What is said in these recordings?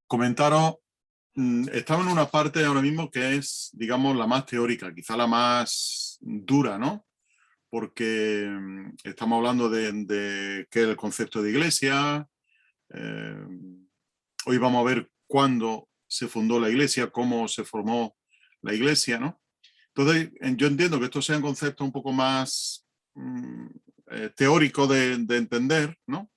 comentaros, estamos en una parte ahora mismo que es, digamos, la más teórica, quizá la más dura, ¿no? Porque estamos hablando de qué es el concepto de iglesia. Hoy vamos a ver cuándo se fundó la iglesia, cómo se formó la iglesia, ¿no? Entonces, yo entiendo que estos sean conceptos un poco más teóricos de entender, ¿no?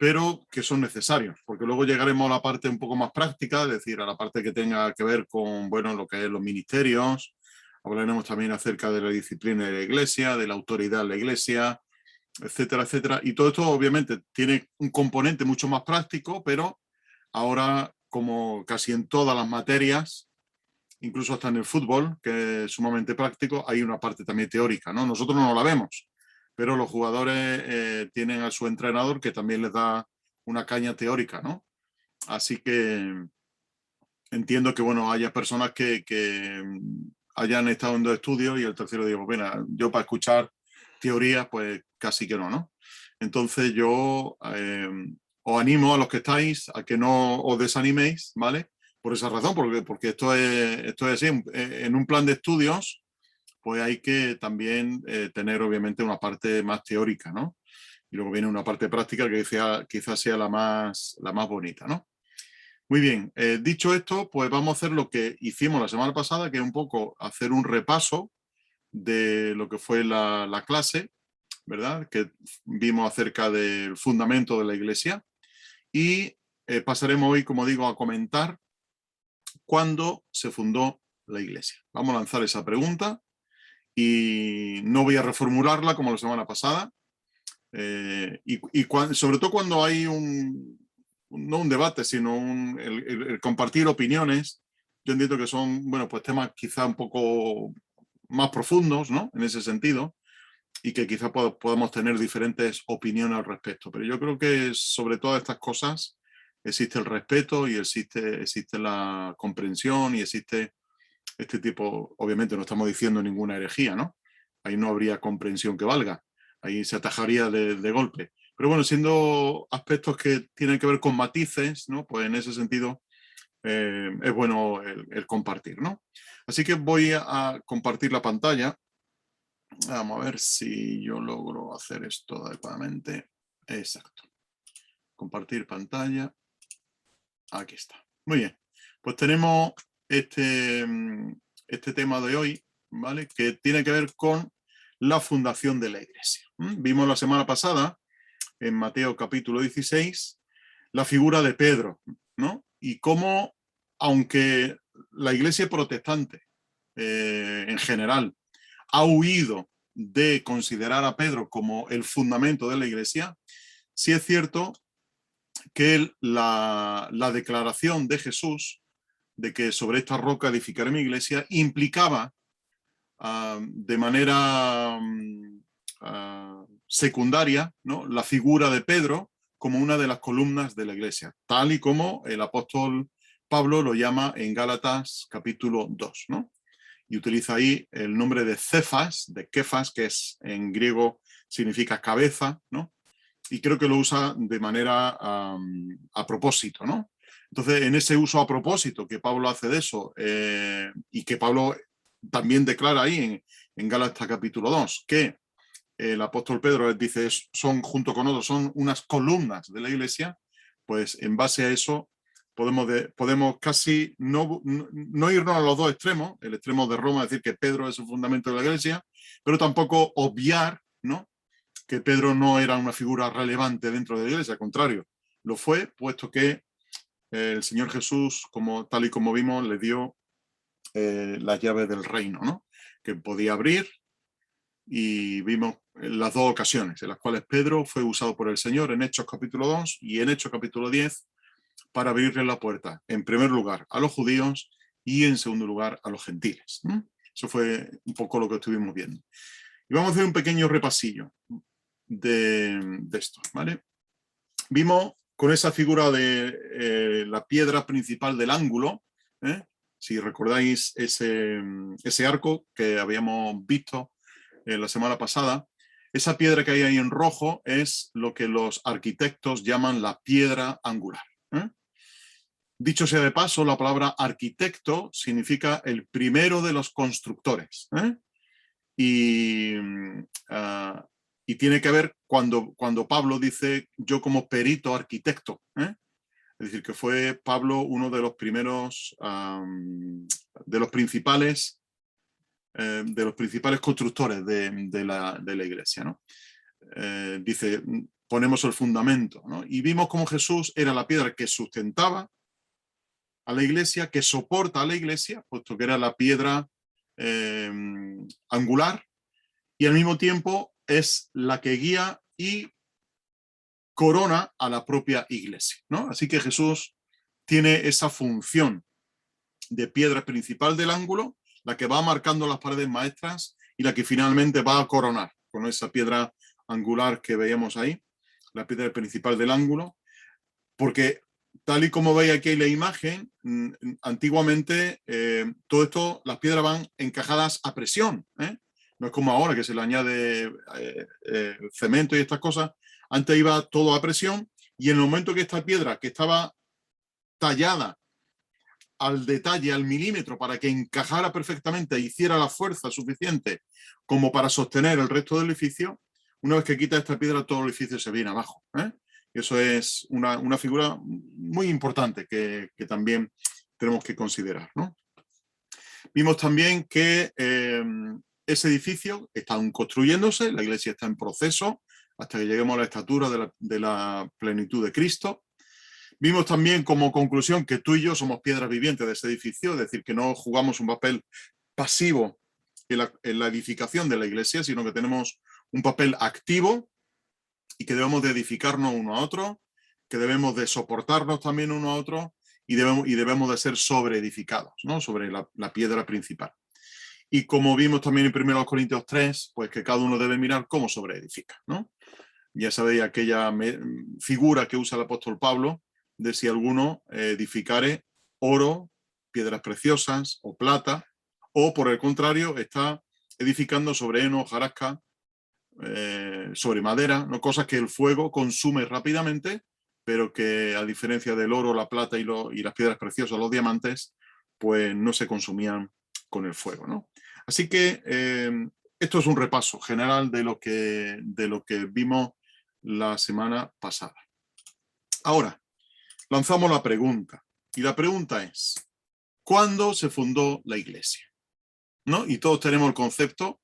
Pero que son necesarios, porque luego llegaremos a la parte un poco más práctica, es decir, a la parte que tenga que ver con, bueno, lo que es los ministerios. Hablaremos también acerca de la disciplina de la iglesia, de la autoridad de la iglesia, etcétera, etcétera. Y todo esto obviamente tiene un componente mucho más práctico, pero ahora, como casi en todas las materias, incluso hasta en el fútbol, que es sumamente práctico, hay una parte también teórica, ¿no? Nosotros no la vemos, pero los jugadores tienen a su entrenador que también les da una caña teórica, ¿no? Así que entiendo que, bueno, haya personas que hayan estado en dos estudios y el tercero digo, bueno, yo para escuchar teorías, pues casi que no, ¿no? Entonces yo os animo a los que estáis a que no os desaniméis, ¿vale? Por esa razón, porque esto es así. En un plan de estudios, pues hay que también tener obviamente una parte más teórica, ¿no? Y luego viene una parte práctica que quizás sea la más bonita, ¿no? Muy bien, dicho esto, pues vamos a hacer lo que hicimos la semana pasada, que es un poco hacer un repaso de lo que fue la clase, ¿verdad? Que vimos acerca del fundamento de la iglesia. Y pasaremos hoy, como digo, a comentar cuándo se fundó la iglesia. Vamos a lanzar esa pregunta y no voy a reformularla como la semana pasada. Sobre todo cuando hay no un debate, sino el compartir opiniones. Yo entiendo que son, bueno, pues temas quizá un poco más profundos, ¿no? En ese sentido, y que quizá podamos tener diferentes opiniones al respecto. Pero yo creo que sobre todas estas cosas existe el respeto y existe la comprensión y existe este tipo, obviamente no estamos diciendo ninguna herejía, ¿no? Ahí no habría comprensión que valga, ahí se atajaría de golpe. Pero bueno, siendo aspectos que tienen que ver con matices, ¿no? Pues en ese sentido es bueno el compartir, ¿no? Así que voy a compartir la pantalla. Vamos a ver si yo logro hacer esto adecuadamente. Exacto. Compartir pantalla. Aquí está. Muy bien. Pues tenemos este tema de hoy, ¿vale? Que tiene que ver con la fundación de la iglesia. Vimos la semana pasada, en Mateo capítulo 16, la figura de Pedro, ¿no? Y cómo, aunque la iglesia protestante en general ha huido de considerar a Pedro como el fundamento de la iglesia, sí es cierto que la declaración de Jesús de que sobre esta roca edificaré mi iglesia implicaba de manera secundaria, ¿no?, la figura de Pedro como una de las columnas de la iglesia, tal y como el apóstol Pablo lo llama en Gálatas capítulo 2, ¿no? Y utiliza ahí el nombre de Cefas, de Kefas, que es en griego significa cabeza, ¿no? Y creo que lo usa de manera a propósito, ¿no? Entonces, en ese uso a propósito que Pablo hace de eso, y que Pablo también declara ahí en Gálatas capítulo 2, que el apóstol Pedro les dice, son junto con otros, son unas columnas de la iglesia, pues en base a eso podemos casi no irnos a los dos extremos, el extremo de Roma, decir que Pedro es el fundamento de la iglesia, pero tampoco obviar, ¿no?, que Pedro no era una figura relevante dentro de la iglesia, al contrario, lo fue, puesto que el Señor Jesús, tal y como vimos, le dio las llaves del reino, ¿no?, que podía abrir, y vimos las dos ocasiones en las cuales Pedro fue usado por el Señor, en Hechos capítulo 2 y en Hechos capítulo 10, para abrirle la puerta, en primer lugar a los judíos y en segundo lugar a los gentiles. Eso fue un poco lo que estuvimos viendo. Y vamos a hacer un pequeño repasillo de esto, ¿vale? Vimos con esa figura de la piedra principal del ángulo, si recordáis ese arco que habíamos visto la semana pasada, esa piedra que hay ahí en rojo es lo que los arquitectos llaman la piedra angular. Dicho sea de paso, la palabra arquitecto significa el primero de los constructores, ¿eh? Y, y tiene que ver cuando Pablo dice yo como perito arquitecto, ¿eh? Es decir, que fue Pablo uno de los primeros, de los principales constructores de la iglesia, ¿no? Dice, ponemos el fundamento, ¿no? Y vimos cómo Jesús era la piedra que sustentaba a la iglesia, que soporta a la iglesia, puesto que era la piedra angular, y al mismo tiempo es la que guía y corona a la propia iglesia, ¿no? Así que Jesús tiene esa función de piedra principal del ángulo, la que va marcando las paredes maestras y la que finalmente va a coronar con esa piedra angular que veíamos ahí, la piedra principal del ángulo, porque tal y como veis aquí en la imagen, antiguamente todo esto, las piedras van encajadas a presión, ¿eh? No es como ahora que se le añade cemento y estas cosas. Antes iba todo a presión y en el momento que esta piedra, que estaba tallada al detalle, al milímetro, para que encajara perfectamente e hiciera la fuerza suficiente como para sostener el resto del edificio, una vez que quita esta piedra, todo el edificio se viene abajo, ¿eh? Y eso es una figura muy importante que también tenemos que considerar, ¿no? Vimos también que ese edificio está aún construyéndose, la iglesia está en proceso hasta que lleguemos a la estatura de la plenitud de Cristo. Vimos también como conclusión que tú y yo somos piedras vivientes de ese edificio, es decir, que no jugamos un papel pasivo en la edificación de la iglesia, sino que tenemos un papel activo y que debemos de edificarnos uno a otro, que debemos de soportarnos también uno a otro y debemos de ser sobreedificados, ¿no? Sobre la piedra principal. Y como vimos también en 1 Corintios 3, pues que cada uno debe mirar cómo sobreedifica, ¿no? Ya sabéis aquella figura que usa el apóstol Pablo de si alguno edificare oro, piedras preciosas o plata, o por el contrario está edificando sobre heno, hojarasca, sobre madera, ¿no? Cosas que el fuego consume rápidamente, pero que a diferencia del oro, la plata y las piedras preciosas, los diamantes, pues no se consumían con el fuego, ¿no? Así que esto es un repaso general de lo que vimos la semana pasada. Ahora, lanzamos la pregunta. Y la pregunta es, ¿cuándo se fundó la iglesia? ¿No? Y todos tenemos el concepto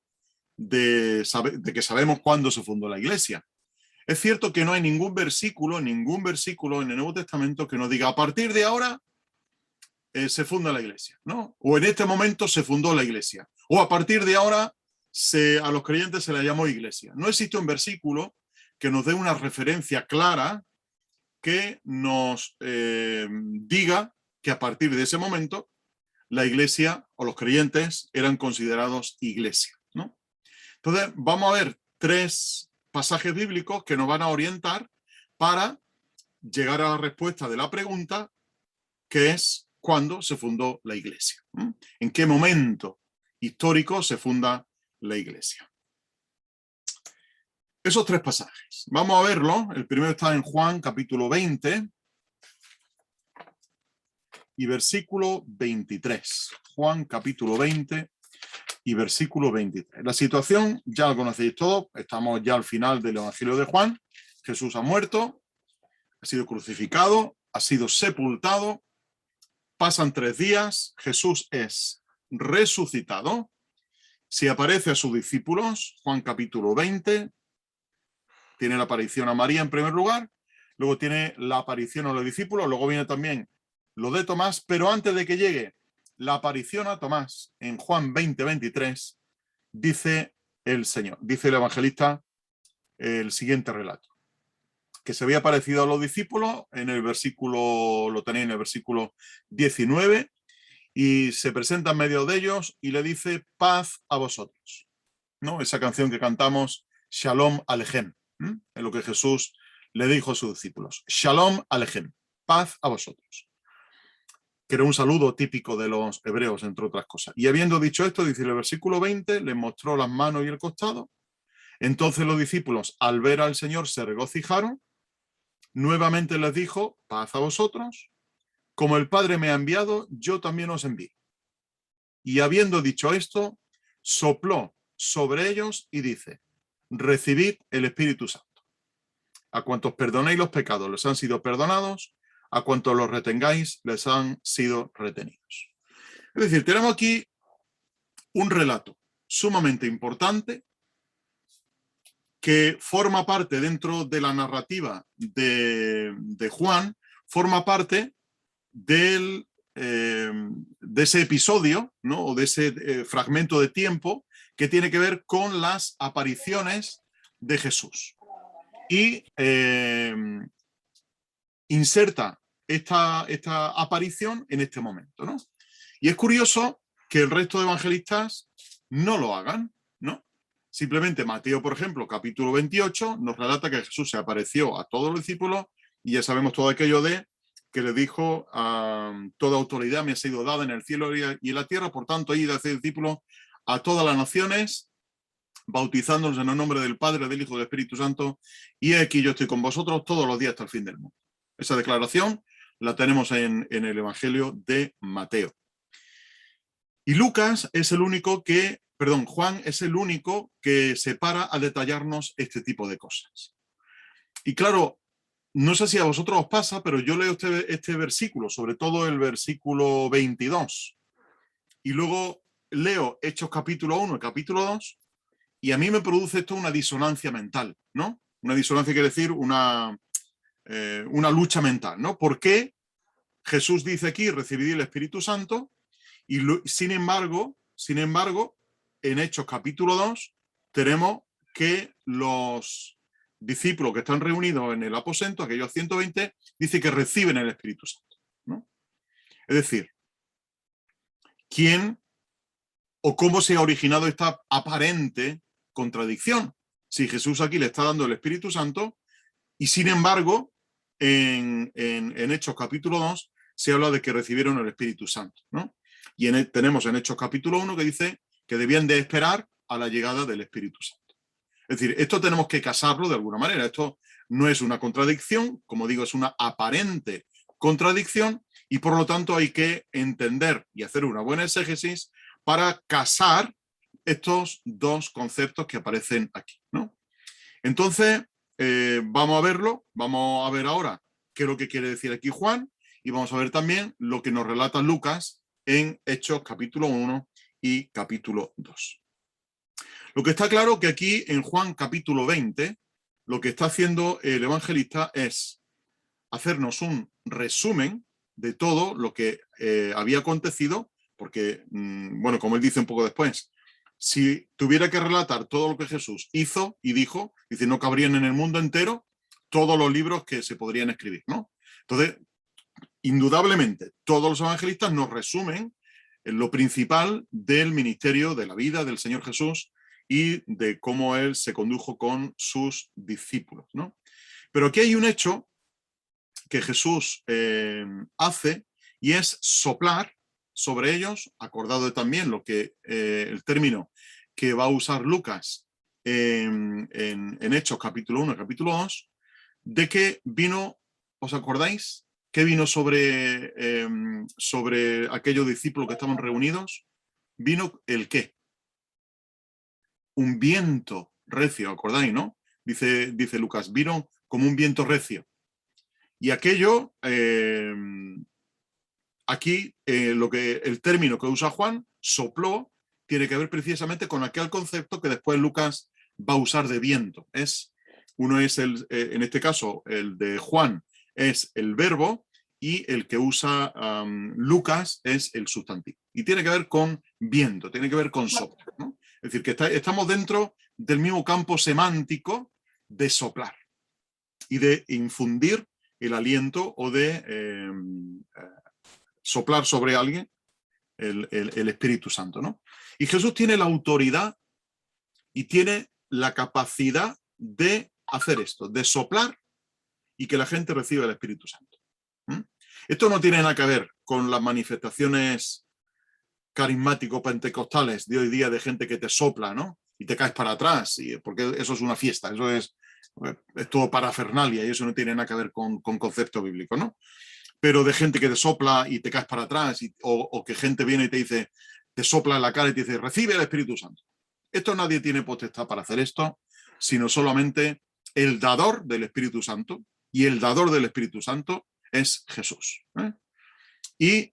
de que sabemos cuándo se fundó la iglesia. Es cierto que no hay ningún versículo en el Nuevo Testamento que nos diga a partir de ahora se funda la iglesia, ¿no? O en este momento se fundó la iglesia. O a partir de ahora a los creyentes se le llamó iglesia. No existe un versículo que nos dé una referencia clara que nos diga que a partir de ese momento la iglesia o los creyentes eran considerados iglesia, ¿no? Entonces vamos a ver 3 pasajes bíblicos que nos van a orientar para llegar a la respuesta de la pregunta, que es ¿cuándo se fundó la iglesia? ¿En qué momento histórico se funda la iglesia? Esos 3 pasajes. Vamos a verlo. El primero está en Juan, capítulo 20 y versículo 23. Juan, capítulo 20 y versículo 23. La situación ya la conocéis todos. Estamos ya al final del Evangelio de Juan. Jesús ha muerto, ha sido crucificado, ha sido sepultado. Pasan 3 días. Jesús es resucitado. Se aparece a sus discípulos. Juan, capítulo 20. Tiene la aparición a María en primer lugar, luego tiene la aparición a los discípulos, luego viene también lo de Tomás, pero antes de que llegue la aparición a Tomás, en Juan 20:23, dice el Señor, dice el evangelista el siguiente relato, que se había aparecido a los discípulos en el versículo, lo tenéis en el versículo 19, y se presenta en medio de ellos y le dice paz a vosotros, ¿no? Esa canción que cantamos, Shalom Alechem. En lo que Jesús le dijo a sus discípulos. Shalom Alechem, paz a vosotros. Que era un saludo típico de los hebreos, entre otras cosas. Y habiendo dicho esto, dice el versículo 20, les mostró las manos y el costado. Entonces los discípulos, al ver al Señor, se regocijaron. Nuevamente les dijo, paz a vosotros. como el Padre me ha enviado, yo también os envío. Y habiendo dicho esto, sopló sobre ellos y dice, recibid el Espíritu Santo. A cuantos perdonéis los pecados les han sido perdonados, a cuantos los retengáis les han sido retenidos. Es decir, tenemos aquí un relato sumamente importante que forma parte dentro de la narrativa de Juan, forma parte de ese episodio, ¿no? O de ese fragmento de tiempo que tiene que ver con las apariciones de Jesús. Y inserta esta aparición en este momento, ¿no? Y es curioso que el resto de evangelistas no lo hagan, ¿no? Simplemente Mateo, por ejemplo, capítulo 28, nos relata que Jesús se apareció a todos los discípulos y ya sabemos todo aquello de que le dijo, toda autoridad me ha sido dada en el cielo y en la tierra, por tanto, id a hacer discípulos a todas las naciones, bautizándolos en el nombre del Padre, del Hijo y del Espíritu Santo, y aquí yo estoy con vosotros todos los días hasta el fin del mundo. Esa declaración la tenemos en el Evangelio de Mateo. Y Lucas es el único que, perdón, Juan es el único que se para a detallarnos este tipo de cosas. Y claro, no sé si a vosotros os pasa, pero yo leo este versículo, sobre todo el versículo 22, y luego leo Hechos capítulo 1 y capítulo 2, y a mí me produce esto una disonancia mental, ¿no? Una disonancia quiere decir una lucha mental, ¿no? ¿Por qué Jesús dice aquí, recibid el Espíritu Santo, y sin embargo, en Hechos capítulo 2, tenemos que los discípulos que están reunidos en el aposento, aquellos 120, dice que reciben el Espíritu Santo, ¿no? Es decir, ¿quién o cómo se ha originado esta aparente contradicción? Si Jesús aquí le está dando el Espíritu Santo y sin embargo en Hechos capítulo 2 se habla de que recibieron el Espíritu Santo, ¿no? Y tenemos en Hechos capítulo 1 que dice que debían de esperar a la llegada del Espíritu Santo. Es decir, esto tenemos que casarlo de alguna manera. Esto no es una contradicción, como digo, es una aparente contradicción y por lo tanto hay que entender y hacer una buena exégesis para casar estos dos conceptos que aparecen aquí, ¿no? Entonces, vamos a verlo, vamos a ver ahora qué es lo que quiere decir aquí Juan y vamos a ver también lo que nos relata Lucas en Hechos capítulo 1 y capítulo 2. Lo que está claro que aquí en Juan capítulo 20, lo que está haciendo el evangelista es hacernos un resumen de todo lo que había acontecido, porque, bueno, como él dice un poco después, si tuviera que relatar todo lo que Jesús hizo y dijo, dice, no cabrían en el mundo entero todos los libros que se podrían escribir, ¿no? Entonces, indudablemente, todos los evangelistas nos resumen en lo principal del ministerio de la vida del Señor Jesús y de cómo él se condujo con sus discípulos, ¿no? Pero aquí hay un hecho que Jesús hace y es soplar sobre ellos, acordado también lo que el término que va a usar Lucas en Hechos capítulo 1 y capítulo 2, de que vino, ¿os acordáis? ¿Qué vino sobre aquellos discípulos que estaban reunidos? Vino el qué. Un viento recio, ¿acordáis, no? Dice Lucas, vino como un viento recio. Y aquello, aquí el término que usa Juan, sopló, tiene que ver precisamente con aquel concepto que después Lucas va a usar de viento. Uno es en este caso, el de Juan es el verbo y el que usa Lucas es el sustantivo. Y tiene que ver con viento, tiene que ver con soplo, ¿no? Es decir, que estamos dentro del mismo campo semántico de soplar y de infundir el aliento o de soplar sobre alguien el Espíritu Santo, ¿no? Y Jesús tiene la autoridad y tiene la capacidad de hacer esto, de soplar y que la gente reciba el Espíritu Santo. Esto no tiene nada que ver con las manifestaciones carismático-pentecostales de hoy día de gente que te sopla, ¿no? Y te caes para atrás, porque eso es una fiesta, es todo parafernalia y eso no tiene nada que ver con concepto bíblico, ¿no? pero de gente que te sopla y te caes para atrás, o que gente viene y te dice, te sopla en la cara y te dice, recibe el Espíritu Santo. Esto nadie tiene potestad para hacer esto, sino solamente el dador del Espíritu Santo, y el dador del Espíritu Santo es Jesús. Y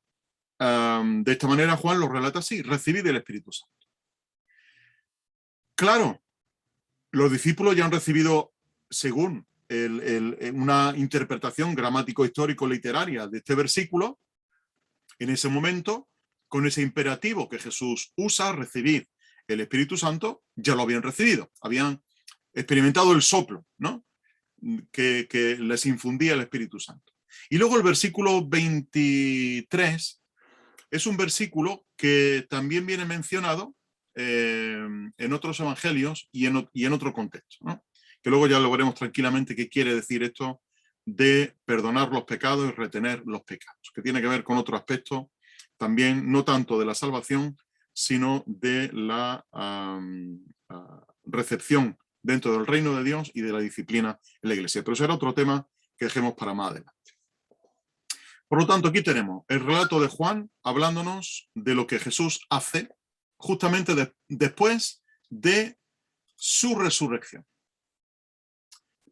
de esta manera Juan lo relata así, recibid el Espíritu Santo. Claro, los discípulos ya han recibido, según una interpretación gramático-histórico-literaria de este versículo, en ese momento, con ese imperativo que Jesús usa, recibid el Espíritu Santo, ya lo habían recibido, habían experimentado el soplo, ¿no? que les infundía el Espíritu Santo. Y luego el versículo 23 es un versículo que también viene mencionado en otros evangelios y en otro contexto, ¿no? Que luego ya lo veremos tranquilamente qué quiere decir esto de perdonar los pecados y retener los pecados, que tiene que ver con otro aspecto también, no tanto de la salvación, sino de la recepción dentro del reino de Dios y de la disciplina en la iglesia. Pero será otro tema que dejemos para más adelante. Por lo tanto, aquí tenemos el relato de Juan hablándonos de lo que Jesús hace justamente después de su resurrección.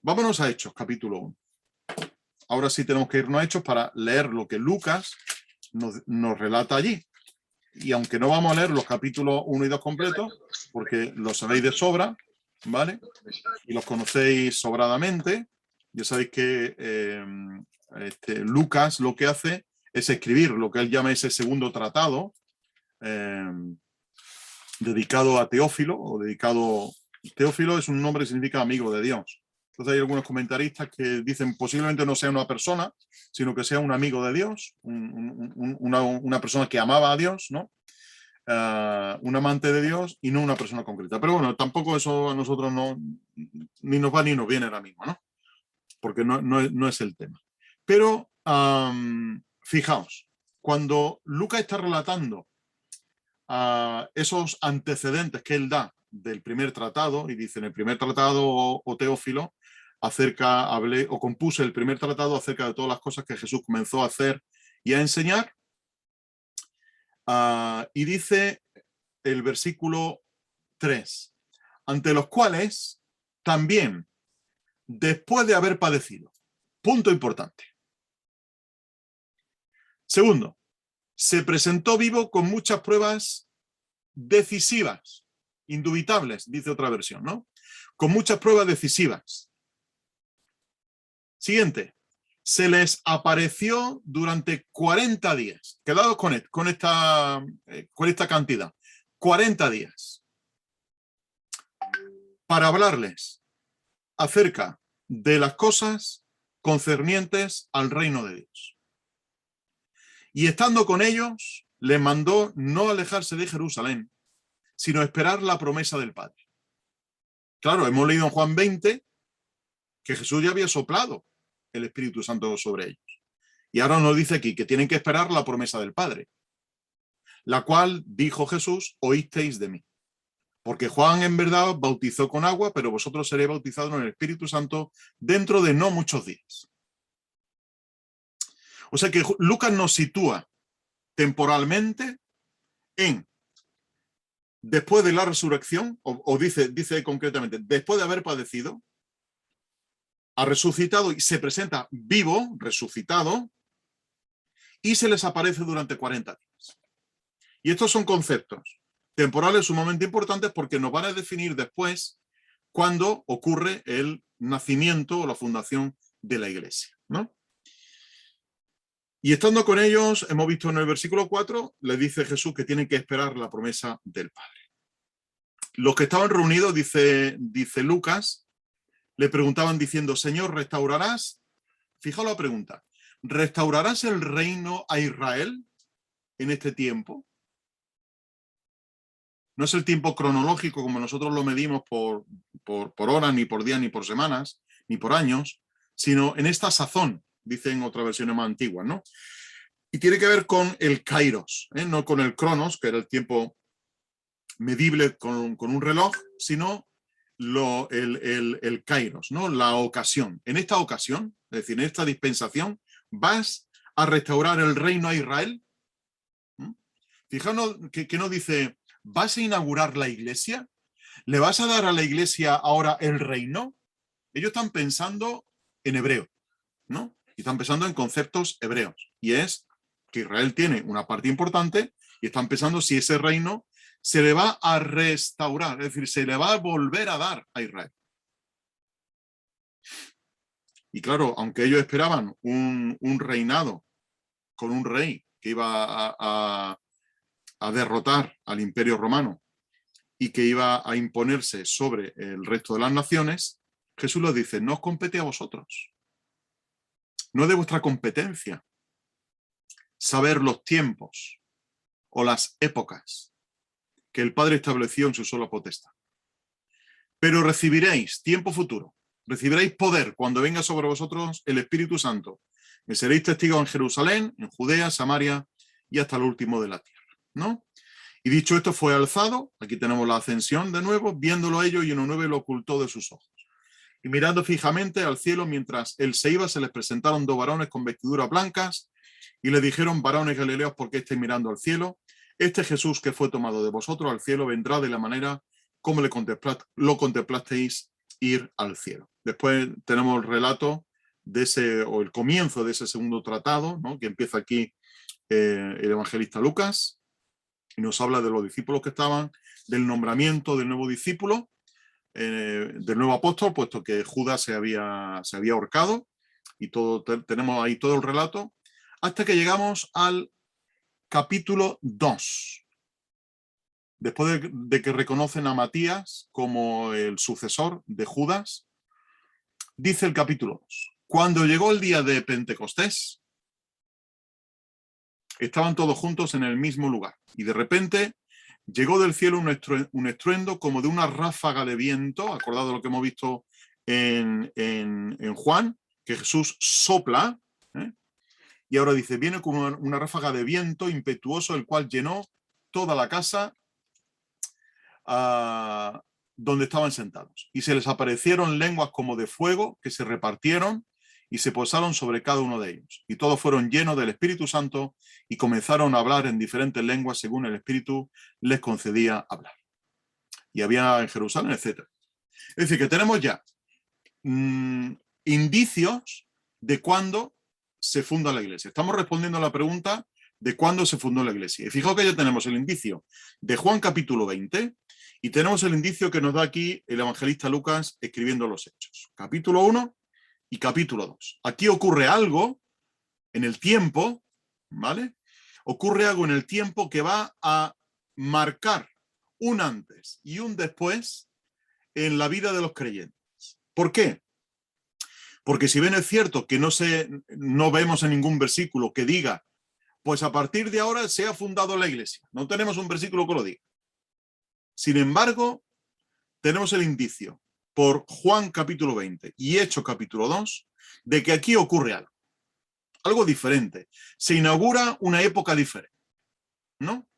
Vámonos a Hechos, capítulo 1. Ahora sí tenemos que irnos a Hechos para leer lo que Lucas nos relata allí. Y aunque no vamos a leer los capítulos 1 y 2 completos, porque los sabéis de sobra, ¿vale? Y los conocéis sobradamente, ya sabéis que Lucas lo que hace es escribir lo que él llama ese segundo tratado, dedicado a Teófilo, Teófilo es un nombre que significa amigo de Dios. Entonces hay algunos comentaristas que dicen posiblemente no sea una persona, sino que sea un amigo de Dios, una persona que amaba a Dios, ¿no? Un amante de Dios y no una persona concreta. Pero bueno, tampoco eso a nosotros ni nos va ni nos viene ahora mismo, ¿no? Porque no es el tema. Pero fijaos, cuando Lucas está relatando esos antecedentes que él da del primer tratado, y dice en el primer tratado, o Teófilo, hablé o compuse el primer tratado acerca de todas las cosas que Jesús comenzó a hacer y a enseñar, y dice el versículo 3, ante los cuales también, después de haber padecido, punto importante. Segundo, se presentó vivo con muchas pruebas decisivas, indubitables, dice otra versión, ¿no? Con muchas pruebas decisivas. Siguiente, se les apareció durante 40 días. Quedaos con esta cantidad. 40 días. Para hablarles acerca de las cosas concernientes al reino de Dios. Y estando con ellos, les mandó no alejarse de Jerusalén, sino esperar la promesa del Padre. Claro, hemos leído en Juan 20 que Jesús ya había soplado el Espíritu Santo sobre ellos. Y ahora nos dice aquí que tienen que esperar la promesa del Padre, la cual dijo Jesús, oísteis de mí. Porque Juan en verdad bautizó con agua, pero vosotros seréis bautizados en el Espíritu Santo dentro de no muchos días. O sea que Lucas nos sitúa temporalmente en después de la resurrección, o dice concretamente, después de haber padecido, ha resucitado y se presenta vivo, resucitado, y se les aparece durante 40 días. Y estos son conceptos temporales sumamente importantes porque nos van a definir después cuándo ocurre el nacimiento o la fundación de la iglesia, ¿no? Y estando con ellos, hemos visto en el versículo 4, le dice Jesús que tienen que esperar la promesa del Padre. Los que estaban reunidos, dice Lucas, le preguntaban diciendo, Señor, ¿restaurarás? Fijaos la pregunta, ¿restaurarás el reino a Israel en este tiempo? No es el tiempo cronológico como nosotros lo medimos por horas, ni por días, ni por semanas, ni por años, sino en esta sazón, dicen otras versiones más antiguas, ¿no? Y tiene que ver con el kairos, no con el cronos, que era el tiempo medible con un reloj, sino el kairos, ¿no? La ocasión. En esta ocasión, es decir, en esta dispensación, vas a restaurar el reino a Israel? Fijaos que no dice, ¿vas a inaugurar la iglesia? ¿Le vas a dar a la iglesia ahora el reino? Ellos están pensando en hebreo, ¿no? Y están pensando en conceptos hebreos. Y es que Israel tiene una parte importante y están pensando si ese reino se le va a restaurar, es decir, se le va a volver a dar a Israel. Y claro, aunque ellos esperaban un reinado con un rey que iba a derrotar al Imperio Romano y que iba a imponerse sobre el resto de las naciones, Jesús les dice, no os compete a vosotros, no es de vuestra competencia saber los tiempos o las épocas que el Padre estableció en su sola potestad. Pero recibiréis, tiempo futuro, recibiréis poder cuando venga sobre vosotros el Espíritu Santo. Me seréis testigos en Jerusalén, en Judea, Samaria y hasta el último de la tierra, ¿no? Y dicho esto, fue alzado, aquí tenemos la ascensión de nuevo, viéndolo ellos y en un nueve lo ocultó de sus ojos. Y mirando fijamente al cielo mientras él se iba, se les presentaron dos varones con vestiduras blancas y le dijeron, varones galileos, ¿por qué estáis mirando al cielo? Este Jesús que fue tomado de vosotros al cielo vendrá de la manera como lo contemplasteis ir al cielo. Después tenemos el relato de ese, o el comienzo de ese segundo tratado, ¿no? Que empieza aquí el evangelista Lucas, y nos habla de los discípulos que estaban, del nombramiento del nuevo discípulo, del nuevo apóstol, puesto que Judas se había ahorcado, y tenemos ahí todo el relato, hasta que llegamos al capítulo 2. Después de que reconocen a Matías como el sucesor de Judas, dice el capítulo 2. Cuando llegó el día de Pentecostés, estaban todos juntos en el mismo lugar. Y de repente llegó del cielo un estruendo como de una ráfaga de viento, acordado de lo que hemos visto en Juan, que Jesús sopla, y ahora dice, viene como una ráfaga de viento impetuoso, el cual llenó toda la casa donde estaban sentados. Y se les aparecieron lenguas como de fuego que se repartieron y se posaron sobre cada uno de ellos. Y todos fueron llenos del Espíritu Santo y comenzaron a hablar en diferentes lenguas según el Espíritu les concedía hablar. Y había en Jerusalén, etc. Es decir, que tenemos ya indicios de cuándo se funda la iglesia. Estamos respondiendo a la pregunta de cuándo se fundó la iglesia. Y fijaos que ya tenemos el indicio de Juan capítulo 20 y tenemos el indicio que nos da aquí el evangelista Lucas escribiendo los Hechos. Capítulo 1 y capítulo 2. Aquí ocurre algo en el tiempo, ¿vale? Ocurre algo en el tiempo que va a marcar un antes y un después en la vida de los creyentes. ¿Por qué? Porque si bien es cierto que no vemos en ningún versículo que diga, pues a partir de ahora se ha fundado la iglesia. No tenemos un versículo que lo diga. Sin embargo, tenemos el indicio por Juan capítulo 20 y Hechos capítulo 2 de que aquí ocurre algo. Algo diferente. Se inaugura una época diferente, ¿no?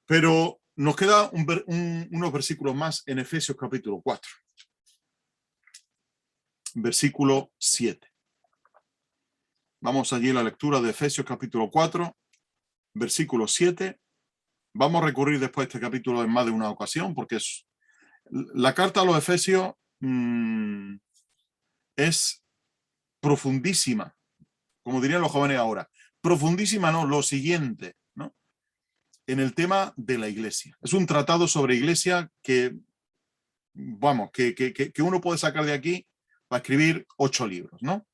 Pero nos queda unos versículos más en Efesios capítulo 4. Versículo 7. Vamos allí a la lectura de Efesios capítulo 4, versículo 7. Vamos a recurrir después a este capítulo en más de una ocasión, porque la carta a los Efesios es profundísima, como dirían los jóvenes ahora. Profundísima no, lo siguiente, ¿no? En el tema de la iglesia. Es un tratado sobre iglesia que, vamos, que uno puede sacar de aquí para escribir 8 libros, ¿no?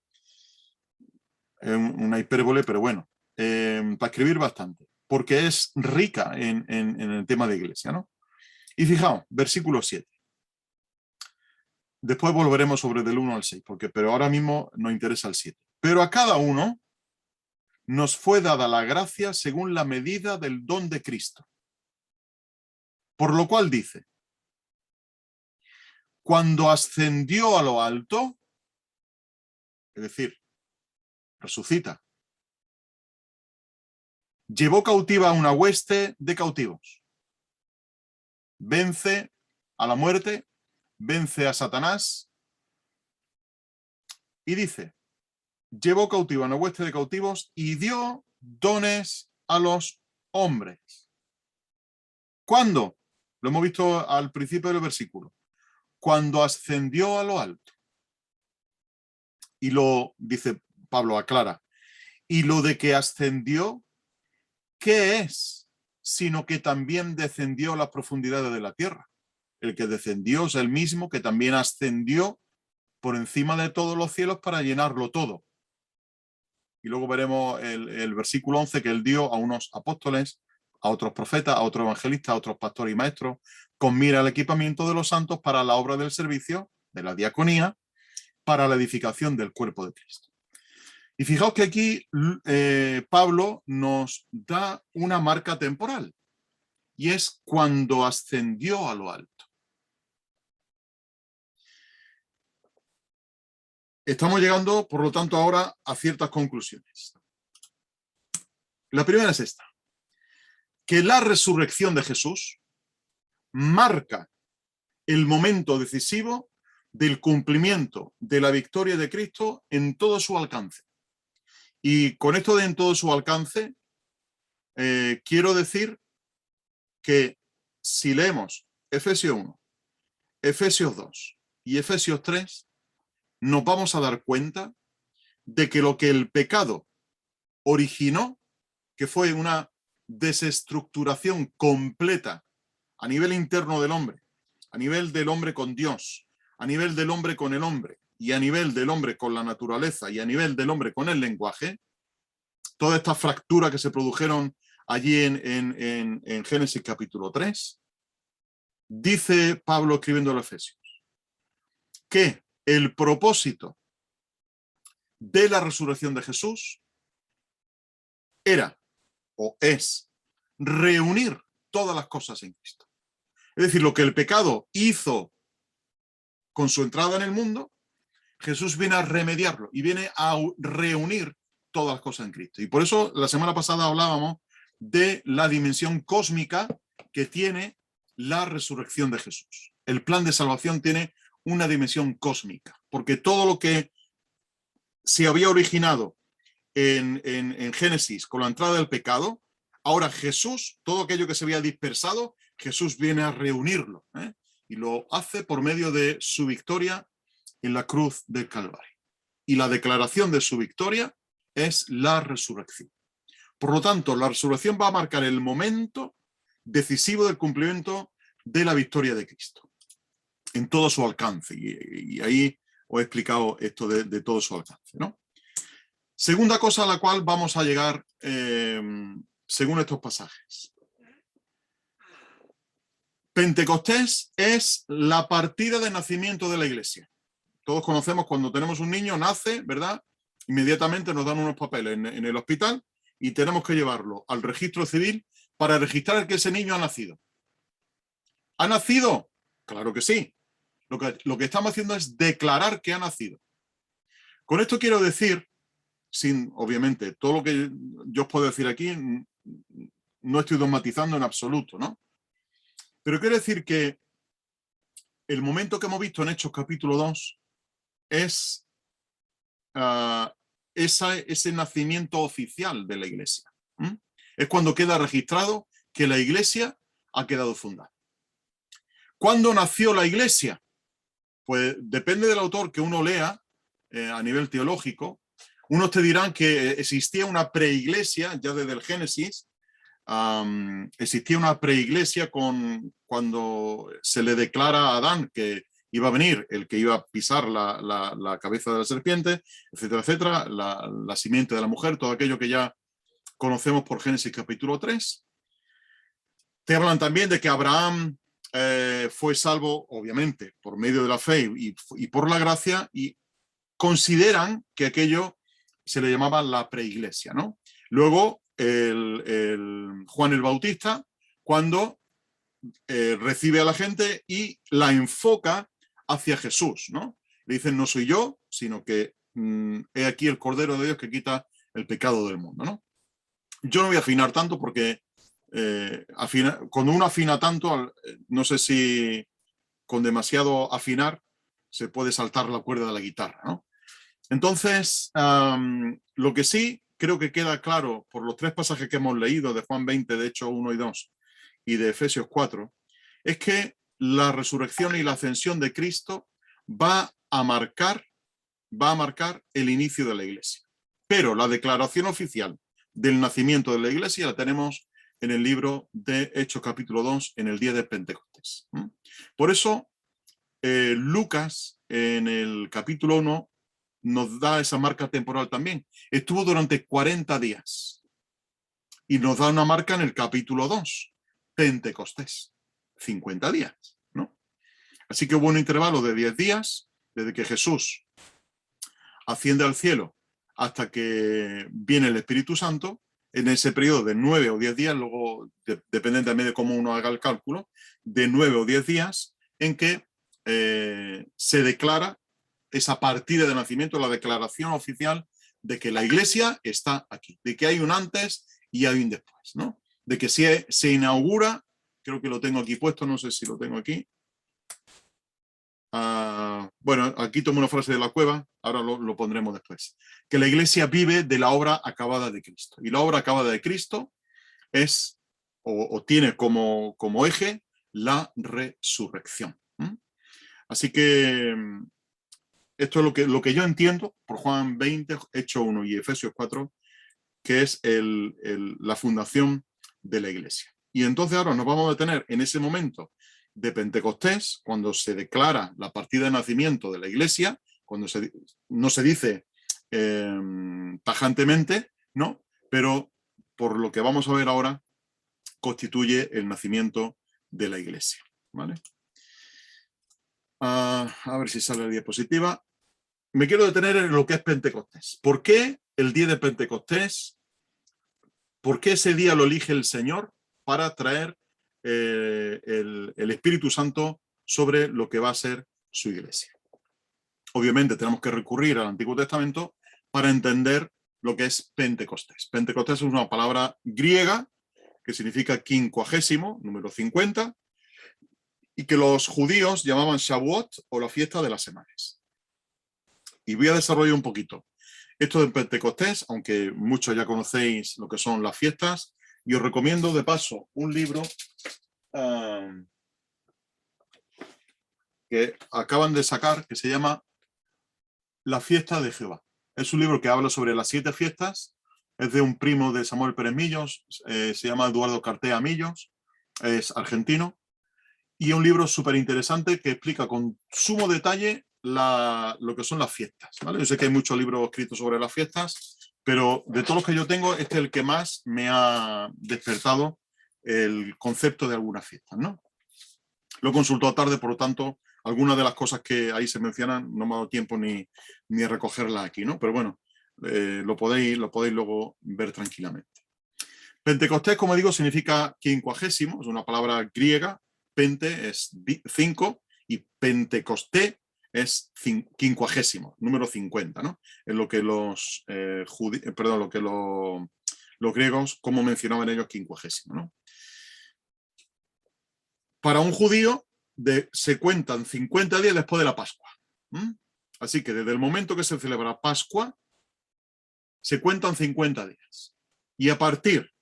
Una hipérbole, pero bueno, para escribir bastante, porque es rica en el tema de iglesia, ¿no? Y fijaos, versículo 7. Después volveremos sobre del 1 al 6, pero ahora mismo nos interesa el 7. Pero a cada uno nos fue dada la gracia según la medida del don de Cristo. Por lo cual dice, cuando ascendió a lo alto, es decir, resucita, llevó cautiva a una hueste de cautivos, vence a la muerte, vence a Satanás y dice, llevó cautiva a una hueste de cautivos y dio dones a los hombres. ¿Cuándo? Lo hemos visto al principio del versículo. Cuando ascendió a lo alto. Y lo dice Pablo, aclara. Y lo de que ascendió, ¿qué es? Sino que también descendió a las profundidades de la tierra. El que descendió es el mismo que también ascendió por encima de todos los cielos para llenarlo todo. Y luego veremos el versículo 11 que él dio a unos apóstoles, a otros profetas, a otros evangelistas, a otros pastores y maestros, con mira al equipamiento de los santos para la obra del servicio, de la diaconía, para la edificación del cuerpo de Cristo. Y fijaos que aquí Pablo nos da una marca temporal, y es cuando ascendió a lo alto. Estamos llegando, por lo tanto, ahora a ciertas conclusiones. La primera es esta, que la resurrección de Jesús marca el momento decisivo del cumplimiento de la victoria de Cristo en todo su alcance. Y con esto de en todo su alcance, quiero decir que si leemos Efesios 1, Efesios 2 y Efesios 3, nos vamos a dar cuenta de que lo que el pecado originó, que fue una desestructuración completa a nivel interno del hombre, a nivel del hombre con Dios, a nivel del hombre con el hombre, y a nivel del hombre con la naturaleza, y a nivel del hombre con el lenguaje, todas estas fracturas que se produjeron allí en Génesis capítulo 3, dice Pablo escribiendo a los Efesios, que el propósito de la resurrección de Jesús era o es reunir todas las cosas en Cristo. Es decir, lo que el pecado hizo con su entrada en el mundo, Jesús viene a remediarlo y viene a reunir todas las cosas en Cristo. Y por eso la semana pasada hablábamos de la dimensión cósmica que tiene la resurrección de Jesús. El plan de salvación tiene una dimensión cósmica, porque todo lo que se había originado en Génesis con la entrada del pecado, ahora Jesús, todo aquello que se había dispersado, Jesús viene a reunirlo, y lo hace por medio de su victoria en la cruz del Calvario. Y la declaración de su victoria es la resurrección. Por lo tanto, la resurrección va a marcar el momento decisivo del cumplimiento de la victoria de Cristo, en todo su alcance. Y ahí os he explicado esto de todo su alcance, ¿no? Segunda cosa a la cual vamos a llegar según estos pasajes. Pentecostés es la partida de nacimiento de la iglesia. Todos conocemos cuando tenemos un niño, nace, ¿verdad? Inmediatamente nos dan unos papeles en el hospital y tenemos que llevarlo al registro civil para registrar que ese niño ha nacido. ¿Ha nacido? Claro que sí. Lo que estamos haciendo es declarar que ha nacido. Con esto quiero decir, sin, obviamente, todo lo que yo os puedo decir aquí, no estoy dogmatizando en absoluto, ¿no? Pero quiero decir que el momento que hemos visto en Hechos capítulo 2 es ese nacimiento oficial de la iglesia. Es cuando queda registrado que la iglesia ha quedado fundada. ¿Cuándo nació la iglesia? Pues depende del autor que uno lea a nivel teológico. Unos te dirán que existía una preiglesia ya desde el Génesis. Existía una preiglesia cuando se le declara a Adán que iba a venir el que iba a pisar la cabeza de la serpiente, etcétera, etcétera, la simiente de la mujer, todo aquello que ya conocemos por Génesis capítulo 3. Te hablan también de que Abraham fue salvo, obviamente, por medio de la fe y por la gracia, y consideran que aquello se le llamaba la preiglesia, ¿no? Luego, el Juan el Bautista, cuando recibe a la gente y la enfoca hacia Jesús, ¿no? Le dicen, no soy yo, sino que he aquí el Cordero de Dios que quita el pecado del mundo, ¿no? Yo no voy a afinar tanto porque cuando uno afina tanto, no sé si con demasiado afinar se puede saltar la cuerda de la guitarra, ¿no? Entonces, lo que sí creo que queda claro por los tres pasajes que hemos leído de Juan 20, de Hechos 1 y 2, y de Efesios 4, es que la resurrección y la ascensión de Cristo va a marcar el inicio de la iglesia. Pero la declaración oficial del nacimiento de la iglesia la tenemos en el libro de Hechos capítulo 2, en el día de Pentecostés. Por eso, Lucas, en el capítulo 1, nos da esa marca temporal también. Estuvo durante 40 días. Y nos da una marca en el capítulo 2, Pentecostés, 50 días, ¿no? Así que hubo un intervalo de 10 días, desde que Jesús asciende al cielo hasta que viene el Espíritu Santo, en ese periodo de 9 o 10 días, luego depende también de cómo uno haga el cálculo, de 9 o 10 días en que se declara esa partida de nacimiento, la declaración oficial de que la iglesia está aquí, de que hay un antes y hay un después, ¿no? De que se inaugura, creo que lo tengo aquí puesto, no sé si lo tengo aquí. Bueno, aquí tomo una frase de la Cueva, ahora lo pondremos después. Que la iglesia vive de la obra acabada de Cristo. Y la obra acabada de Cristo es, o tiene como eje, la resurrección. Así que esto es lo que yo entiendo por Juan 20, Hechos 1 y Efesios 4, que es la fundación de la iglesia. Y entonces ahora nos vamos a detener en ese momento de Pentecostés, cuando se declara la partida de nacimiento de la iglesia, cuando no se dice tajantemente, ¿no? Pero por lo que vamos a ver ahora, constituye el nacimiento de la iglesia, ¿vale? A ver si sale la diapositiva. Me quiero detener en lo que es Pentecostés. ¿Por qué el día de Pentecostés? ¿Por qué ese día lo elige el Señor para traer el Espíritu Santo sobre lo que va a ser su iglesia? Obviamente tenemos que recurrir al Antiguo Testamento para entender lo que es Pentecostés. Pentecostés es una palabra griega que significa quincuagésimo, número 50, y que los judíos llamaban Shavuot o la fiesta de las semanas. Y voy a desarrollar un poquito esto de Pentecostés, aunque muchos ya conocéis lo que son las fiestas, y os recomiendo de paso un libro que acaban de sacar, que se llama La fiesta de Jehová. Es un libro que habla sobre las 7 fiestas, es de un primo de Samuel Pérez Millos, se llama Eduardo Cartea Millos, es argentino, y es un libro súper interesante que explica con sumo detalle lo que son las fiestas, ¿vale? Yo sé que hay muchos libros escritos sobre las fiestas, pero de todos los que yo tengo, este es el que más me ha despertado el concepto de algunas fiestas, ¿no? Lo he consultado tarde, por lo tanto, algunas de las cosas que ahí se mencionan no me ha dado tiempo ni recogerlas aquí, ¿no? Pero bueno, lo podéis luego ver tranquilamente. Pentecostés, como digo, significa quincuagésimo, es una palabra griega. Pente es 5 y Pentecosté es quincuagésimo, número 50, ¿no? Es lo que los griegos, como mencionaban ellos, quincuagésimo, ¿no? Para un judío se cuentan 50 días después de la Pascua. Así que desde el momento que se celebra Pascua, se cuentan 50 días. Y a partir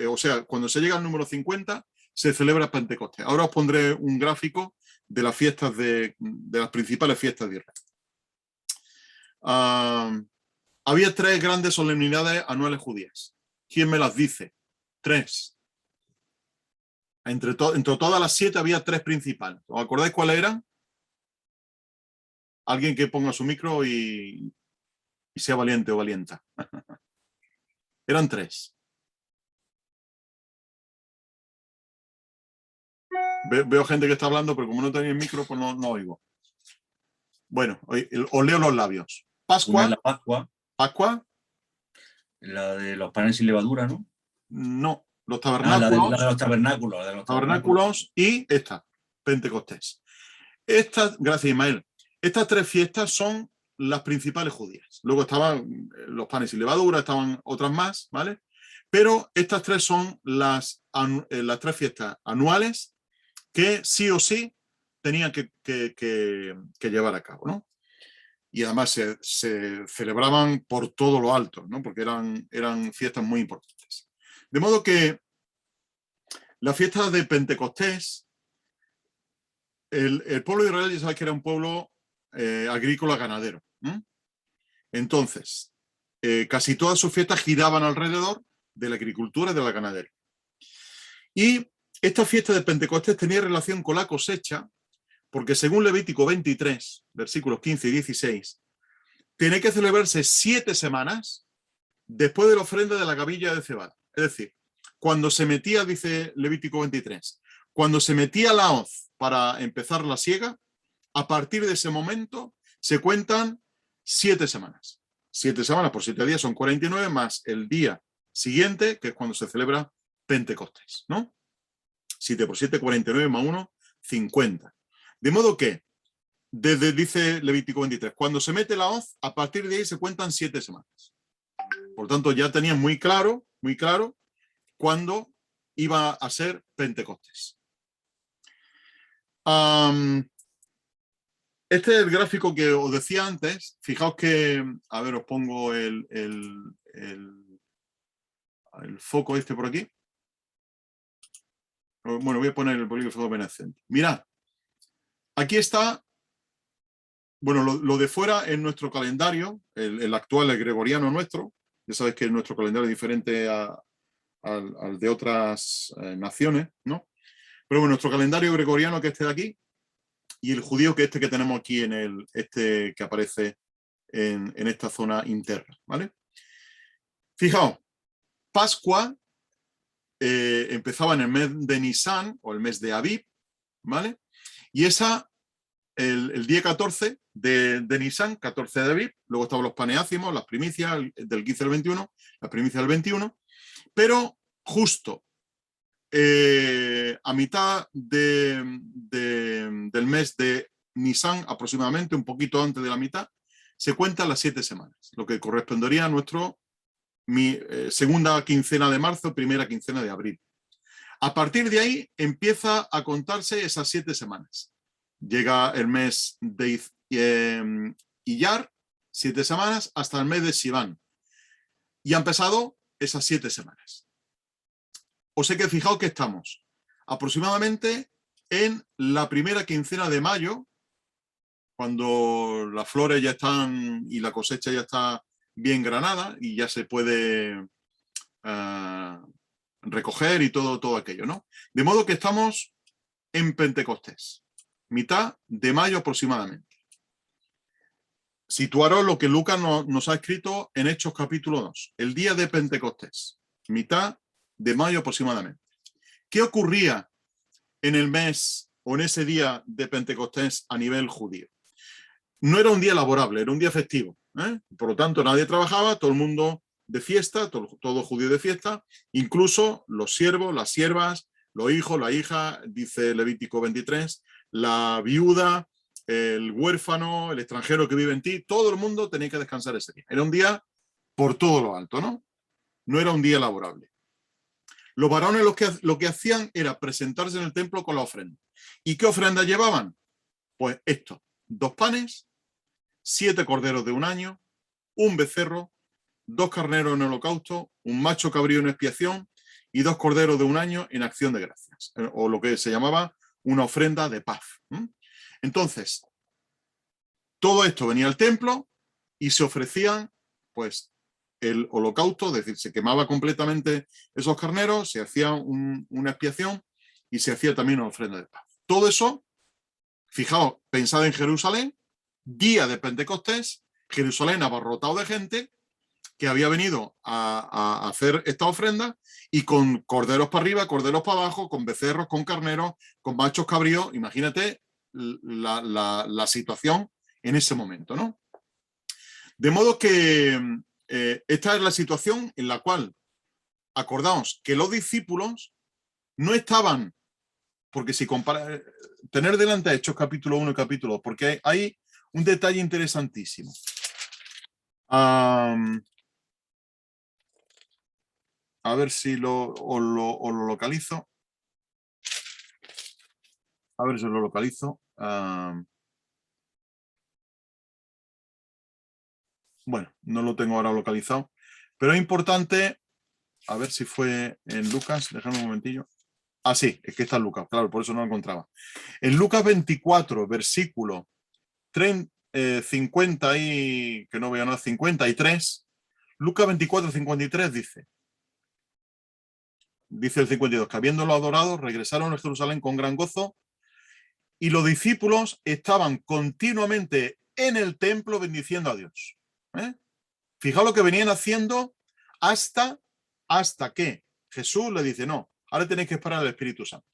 o sea, cuando se llega al número 50, se celebra Pentecostés. Ahora os pondré un gráfico de las fiestas de las principales fiestas de Israel. Había 3 grandes solemnidades anuales judías. ¿Quién me las dice? 3. Entre todas las 7 había 3 principales. ¿Os acordáis cuáles eran? Alguien que ponga su micro y sea valiente o valienta. Eran 3. Veo gente que está hablando, pero como no tenía el micro, pues no oigo. Bueno, os leo los labios. Pascua. Una es la Pascua. Pascua. La de los panes sin levadura, ¿no? No, los tabernáculos. La de los tabernáculos. Tabernáculos y esta, Pentecostés. Gracias, Ismael. Estas 3 fiestas son las principales judías. Luego estaban los panes sin levadura, estaban otras más, ¿vale? Pero estas 3 son las 3 fiestas anuales que sí o sí tenían que llevar a cabo, ¿no? Y además se celebraban por todo lo alto, ¿no? Porque eran fiestas muy importantes. De modo que la fiesta de Pentecostés, el pueblo de Israel, ya sabes que era un pueblo agrícola ganadero. Entonces, casi todas sus fiestas giraban alrededor de la agricultura y de la ganadería. Y esta fiesta de Pentecostés tenía relación con la cosecha, porque según Levítico 23, versículos 15 y 16, tiene que celebrarse 7 semanas después de la ofrenda de la gavilla de cebada. Es decir, cuando se metía, dice Levítico 23, cuando se metía la hoz para empezar la siega, a partir de ese momento se cuentan 7 semanas. 7 semanas por 7 días son 49, más el día siguiente, que es cuando se celebra Pentecostés, ¿no? 7 por 7, 49 más 1, 50. De modo que, dice Levítico 23, cuando se mete la hoz, a partir de ahí se cuentan 7 semanas. Por tanto, ya tenían muy claro cuándo iba a ser Pentecostés. Este es el gráfico que os decía antes. Fijaos que, a ver, os pongo el foco este por aquí. Bueno, voy a poner el bolígrafo evanescente. Mirad, aquí está, bueno, lo de fuera es nuestro calendario, el actual, el gregoriano nuestro. Ya sabéis que nuestro calendario es diferente al de otras naciones, ¿no? Pero bueno, nuestro calendario gregoriano, que este de aquí, y el judío, que este que tenemos aquí este que aparece en esta zona interna, ¿vale? Fijaos, Pascua empezaba en el mes de Nisan o el mes de Abib, ¿vale? Y el día 14 de Nisan, 14 de Abib, luego estaban los paneácimos, las primicias del 15 al 21, las primicias del 21, pero justo a mitad del mes de Nisan, aproximadamente, un poquito antes de la mitad, se cuentan las 7 semanas, lo que correspondería a nuestro segunda quincena de marzo, primera quincena de abril. A partir de ahí empieza a contarse esas 7 semanas. Llega el mes de Iyar, 7 semanas, hasta el mes de Sivan. Y han pasado esas 7 semanas. Os he que fijaos que estamos aproximadamente en la primera quincena de mayo, cuando las flores ya están y la cosecha ya está bien granada y ya se puede recoger y todo aquello, ¿no? De modo que estamos en Pentecostés, mitad de mayo aproximadamente. Situaros lo que Lucas nos ha escrito en Hechos capítulo 2, el día de Pentecostés, mitad de mayo aproximadamente. ¿Qué ocurría en el mes o en ese día de Pentecostés a nivel judío? No era un día laborable, era un día festivo, ¿eh? Por lo tanto, nadie trabajaba, todo el mundo de fiesta, todo judío de fiesta, incluso los siervos, las siervas, los hijos, la hija, dice Levítico 23, la viuda, el huérfano, el extranjero que vive en ti, todo el mundo tenía que descansar ese día. Era un día por todo lo alto, ¿no? No era un día laborable. Los varones lo que hacían era presentarse en el templo con la ofrenda. ¿Y qué ofrenda llevaban? Pues esto, 2 panes, 7 corderos de un año, un becerro, 2 carneros en holocausto, un macho cabrío en expiación y 2 corderos de un año en acción de gracias, o lo que se llamaba una ofrenda de paz. Entonces, todo esto venía al templo y se ofrecían, pues, el holocausto, es decir, se quemaba completamente esos carneros, se hacía una expiación y se hacía también una ofrenda de paz. Todo eso, fijaos, pensad en Jerusalén, día de Pentecostés, Jerusalén abarrotado de gente que había venido a hacer esta ofrenda y con corderos para arriba, corderos para abajo, con becerros, con carneros, con machos cabríos. Imagínate la situación en ese momento, ¿no? De modo que esta es la situación en la cual, acordaos que los discípulos no estaban, porque si compara, tener delante Hechos capítulo 1 y capítulo 2, porque hay un detalle interesantísimo. A ver si os lo localizo. A ver si lo localizo. Bueno, no lo tengo ahora localizado, pero es importante, a ver si fue en Lucas, déjame un momentillo. Ah, sí, es que está en Lucas, claro, por eso no lo encontraba. En Lucas 24, versículo 50 y, que no veo nada, 53, Lucas 24, 53 dice el 52, que habiéndolo adorado, regresaron a Jerusalén con gran gozo y los discípulos estaban continuamente en el templo bendiciendo a Dios. Fijaos lo que venían haciendo hasta que Jesús le dice, no, ahora tenéis que esperar al Espíritu Santo.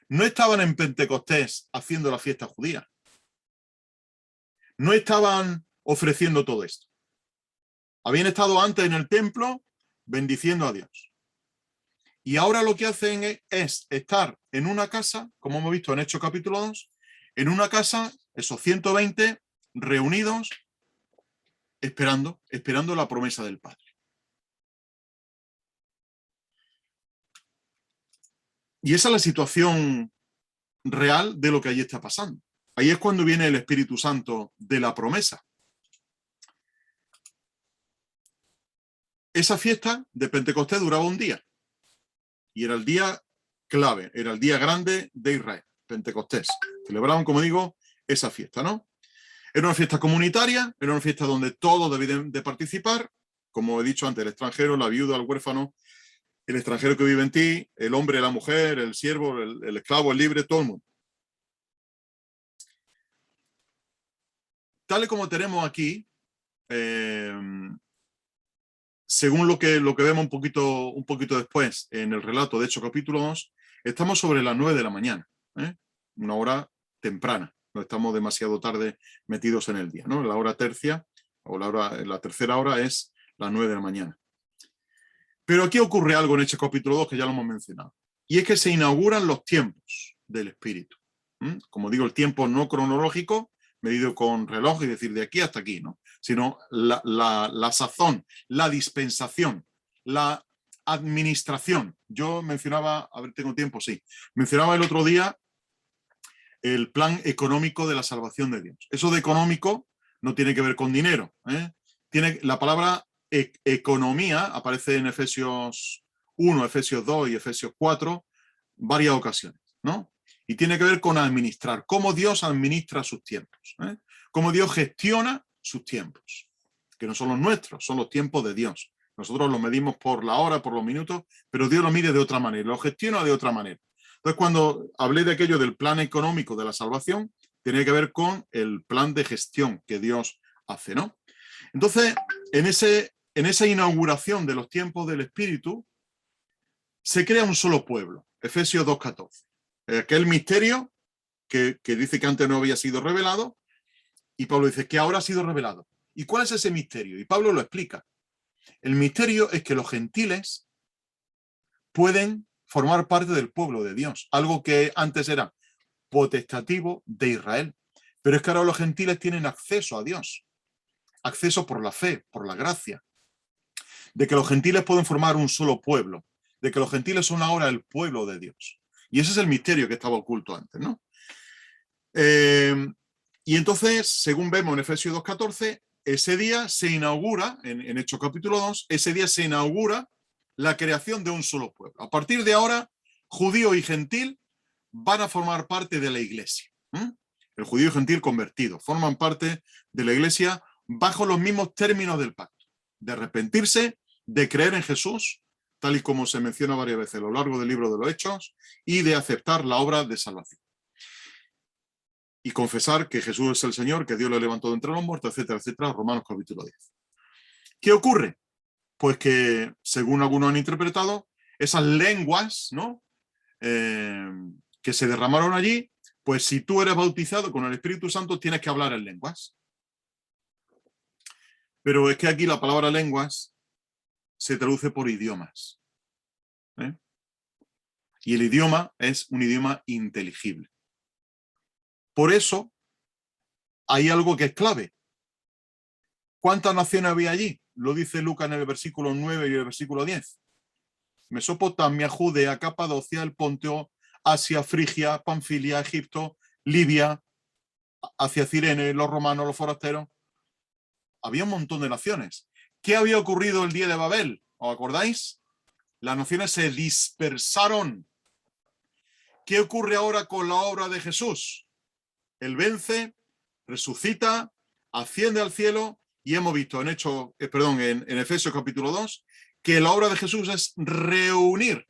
No estaban en Pentecostés haciendo la fiesta judía. No estaban ofreciendo todo esto. Habían estado antes en el templo bendiciendo a Dios. Y ahora lo que hacen es estar en una casa, como hemos visto en Hechos capítulo 2, en una casa, esos 120 reunidos, esperando la promesa del Padre. Y esa es la situación real de lo que allí está pasando. Ahí es cuando viene el Espíritu Santo de la promesa. Esa fiesta de Pentecostés duraba un día. Y era el día clave, era el día grande de Israel, Pentecostés. Celebraban, como digo, esa fiesta, ¿no? Era una fiesta comunitaria, era una fiesta donde todos debían de participar. Como he dicho antes, el extranjero, la viuda, el huérfano, el extranjero que vive en ti, el hombre, la mujer, el siervo, el esclavo, el libre, todo el mundo. Tal y como tenemos aquí, según lo que vemos un poquito después en el relato de Hechos capítulo 2, estamos sobre las 9 de la mañana, una hora temprana, no estamos demasiado tarde metidos en el día, ¿no? La hora tercia o la tercera hora es las 9 de la mañana. Pero aquí ocurre algo en Hechos capítulo 2 que ya lo hemos mencionado, y es que se inauguran los tiempos del Espíritu. Como digo, el tiempo no cronológico, medido con reloj y decir de aquí hasta aquí, ¿no? Sino la sazón, la dispensación, la administración. Yo mencionaba, a ver, tengo tiempo, sí. Mencionaba el otro día el plan económico de la salvación de Dios. Eso de económico no tiene que ver con dinero. La palabra economía aparece en Efesios 1, Efesios 2 y Efesios 4 varias ocasiones, ¿no? Y tiene que ver con administrar, cómo Dios administra sus tiempos, cómo Dios gestiona sus tiempos, que no son los nuestros, son los tiempos de Dios. Nosotros los medimos por la hora, por los minutos, pero Dios lo mide de otra manera, lo gestiona de otra manera. Entonces, cuando hablé de aquello del plan económico de la salvación, tiene que ver con el plan de gestión que Dios hace, ¿no? Entonces, en esa inauguración de los tiempos del Espíritu, se crea un solo pueblo, Efesios 2:14. Aquel misterio que dice que antes no había sido revelado, y Pablo dice que ahora ha sido revelado. ¿Y cuál es ese misterio? Y Pablo lo explica. El misterio es que los gentiles pueden formar parte del pueblo de Dios, algo que antes era potestativo de Israel. Pero es que ahora los gentiles tienen acceso a Dios, acceso por la fe, por la gracia, de que los gentiles pueden formar un solo pueblo, de que los gentiles son ahora el pueblo de Dios. Y ese es el misterio que estaba oculto antes, ¿no? Y entonces, según vemos en Efesios 2:14, ese día se inaugura, en Hechos capítulo 2, ese día se inaugura la creación de un solo pueblo. A partir de ahora, judío y gentil van a formar parte de la iglesia. El judío y gentil convertido forman parte de la iglesia bajo los mismos términos del pacto, de arrepentirse, de creer en Jesús, tal y como se menciona varias veces a lo largo del libro de los Hechos, y de aceptar la obra de salvación. Y confesar que Jesús es el Señor, que Dios lo levantó de entre los muertos, etcétera, etcétera, Romanos capítulo 10. ¿Qué ocurre? Pues que, según algunos han interpretado, esas lenguas, ¿no? Que se derramaron allí, pues si tú eres bautizado con el Espíritu Santo, tienes que hablar en lenguas. Pero es que aquí la palabra lenguas se traduce por idiomas. Y el idioma es un idioma inteligible. Por eso hay algo que es clave. ¿Cuántas naciones había allí? Lo dice Lucas en el versículo 9 y el versículo 10. Mesopotamia, Judea, Capadocia, el Ponteo, Asia, Frigia, Panfilia, Egipto, Libia, hacia Cirene, los romanos, los forasteros. Había un montón de naciones. ¿Qué había ocurrido el día de Babel? ¿Os acordáis? Las naciones se dispersaron. ¿Qué ocurre ahora con la obra de Jesús? Él vence, resucita, asciende al cielo y hemos visto en Efesios capítulo 2 que la obra de Jesús es reunir.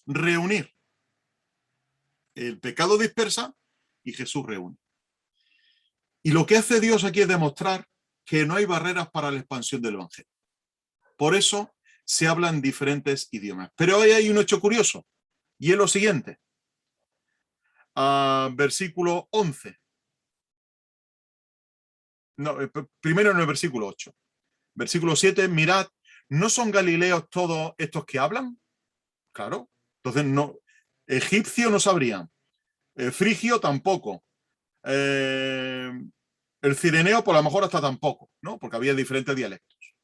Reunir. El pecado dispersa y Jesús reúne. Y lo que hace Dios aquí es demostrar que no hay barreras para la expansión del Evangelio. Por eso se hablan diferentes idiomas. Pero hoy hay un hecho curioso, y es lo siguiente. Versículo 11. No, primero en el versículo 8. Versículo 7, mirad, ¿no son galileos todos estos que hablan? Claro. Entonces, no, egipcio no sabrían. Frigio tampoco. El cireneo, por lo mejor hasta tampoco, ¿no? Porque había diferentes dialectos.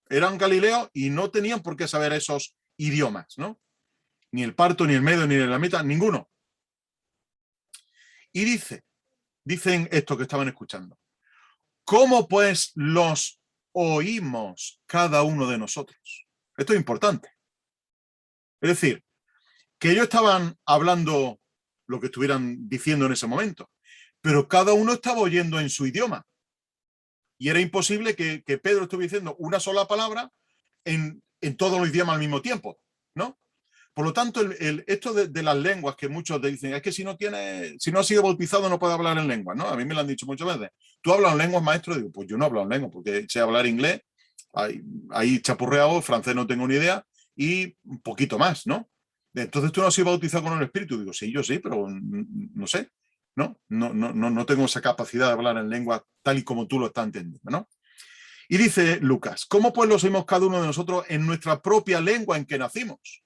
Eran galileos y no tenían por qué saber esos idiomas, ¿no? Ni el parto, ni el medio, ni el elamita, ninguno. Y dicen esto que estaban escuchando. ¿Cómo pues los oímos cada uno de nosotros? Esto es importante. Es decir, que ellos estaban hablando lo que estuvieran diciendo en ese momento, pero cada uno estaba oyendo en su idioma. Y era imposible que Pedro estuviera diciendo una sola palabra en todos los idiomas al mismo tiempo, ¿no? Por lo tanto, esto de las lenguas que muchos te dicen, es que si no has sido bautizado no puedes hablar en lenguas, ¿no? A mí me lo han dicho muchas veces. ¿Tú hablas en lenguas, maestro? Digo, pues yo no hablo en lenguas, porque sé hablar inglés, ahí chapurreado, francés no tengo ni idea, y un poquito más, ¿no? Entonces, ¿tú no has sido bautizado con el Espíritu? Digo, sí, yo sí, pero no sé, no tengo esa capacidad de hablar en lenguas tal y como tú lo estás entendiendo, ¿no? Y dice Lucas, ¿cómo pues los oímos cada uno de nosotros en nuestra propia lengua en que nacimos?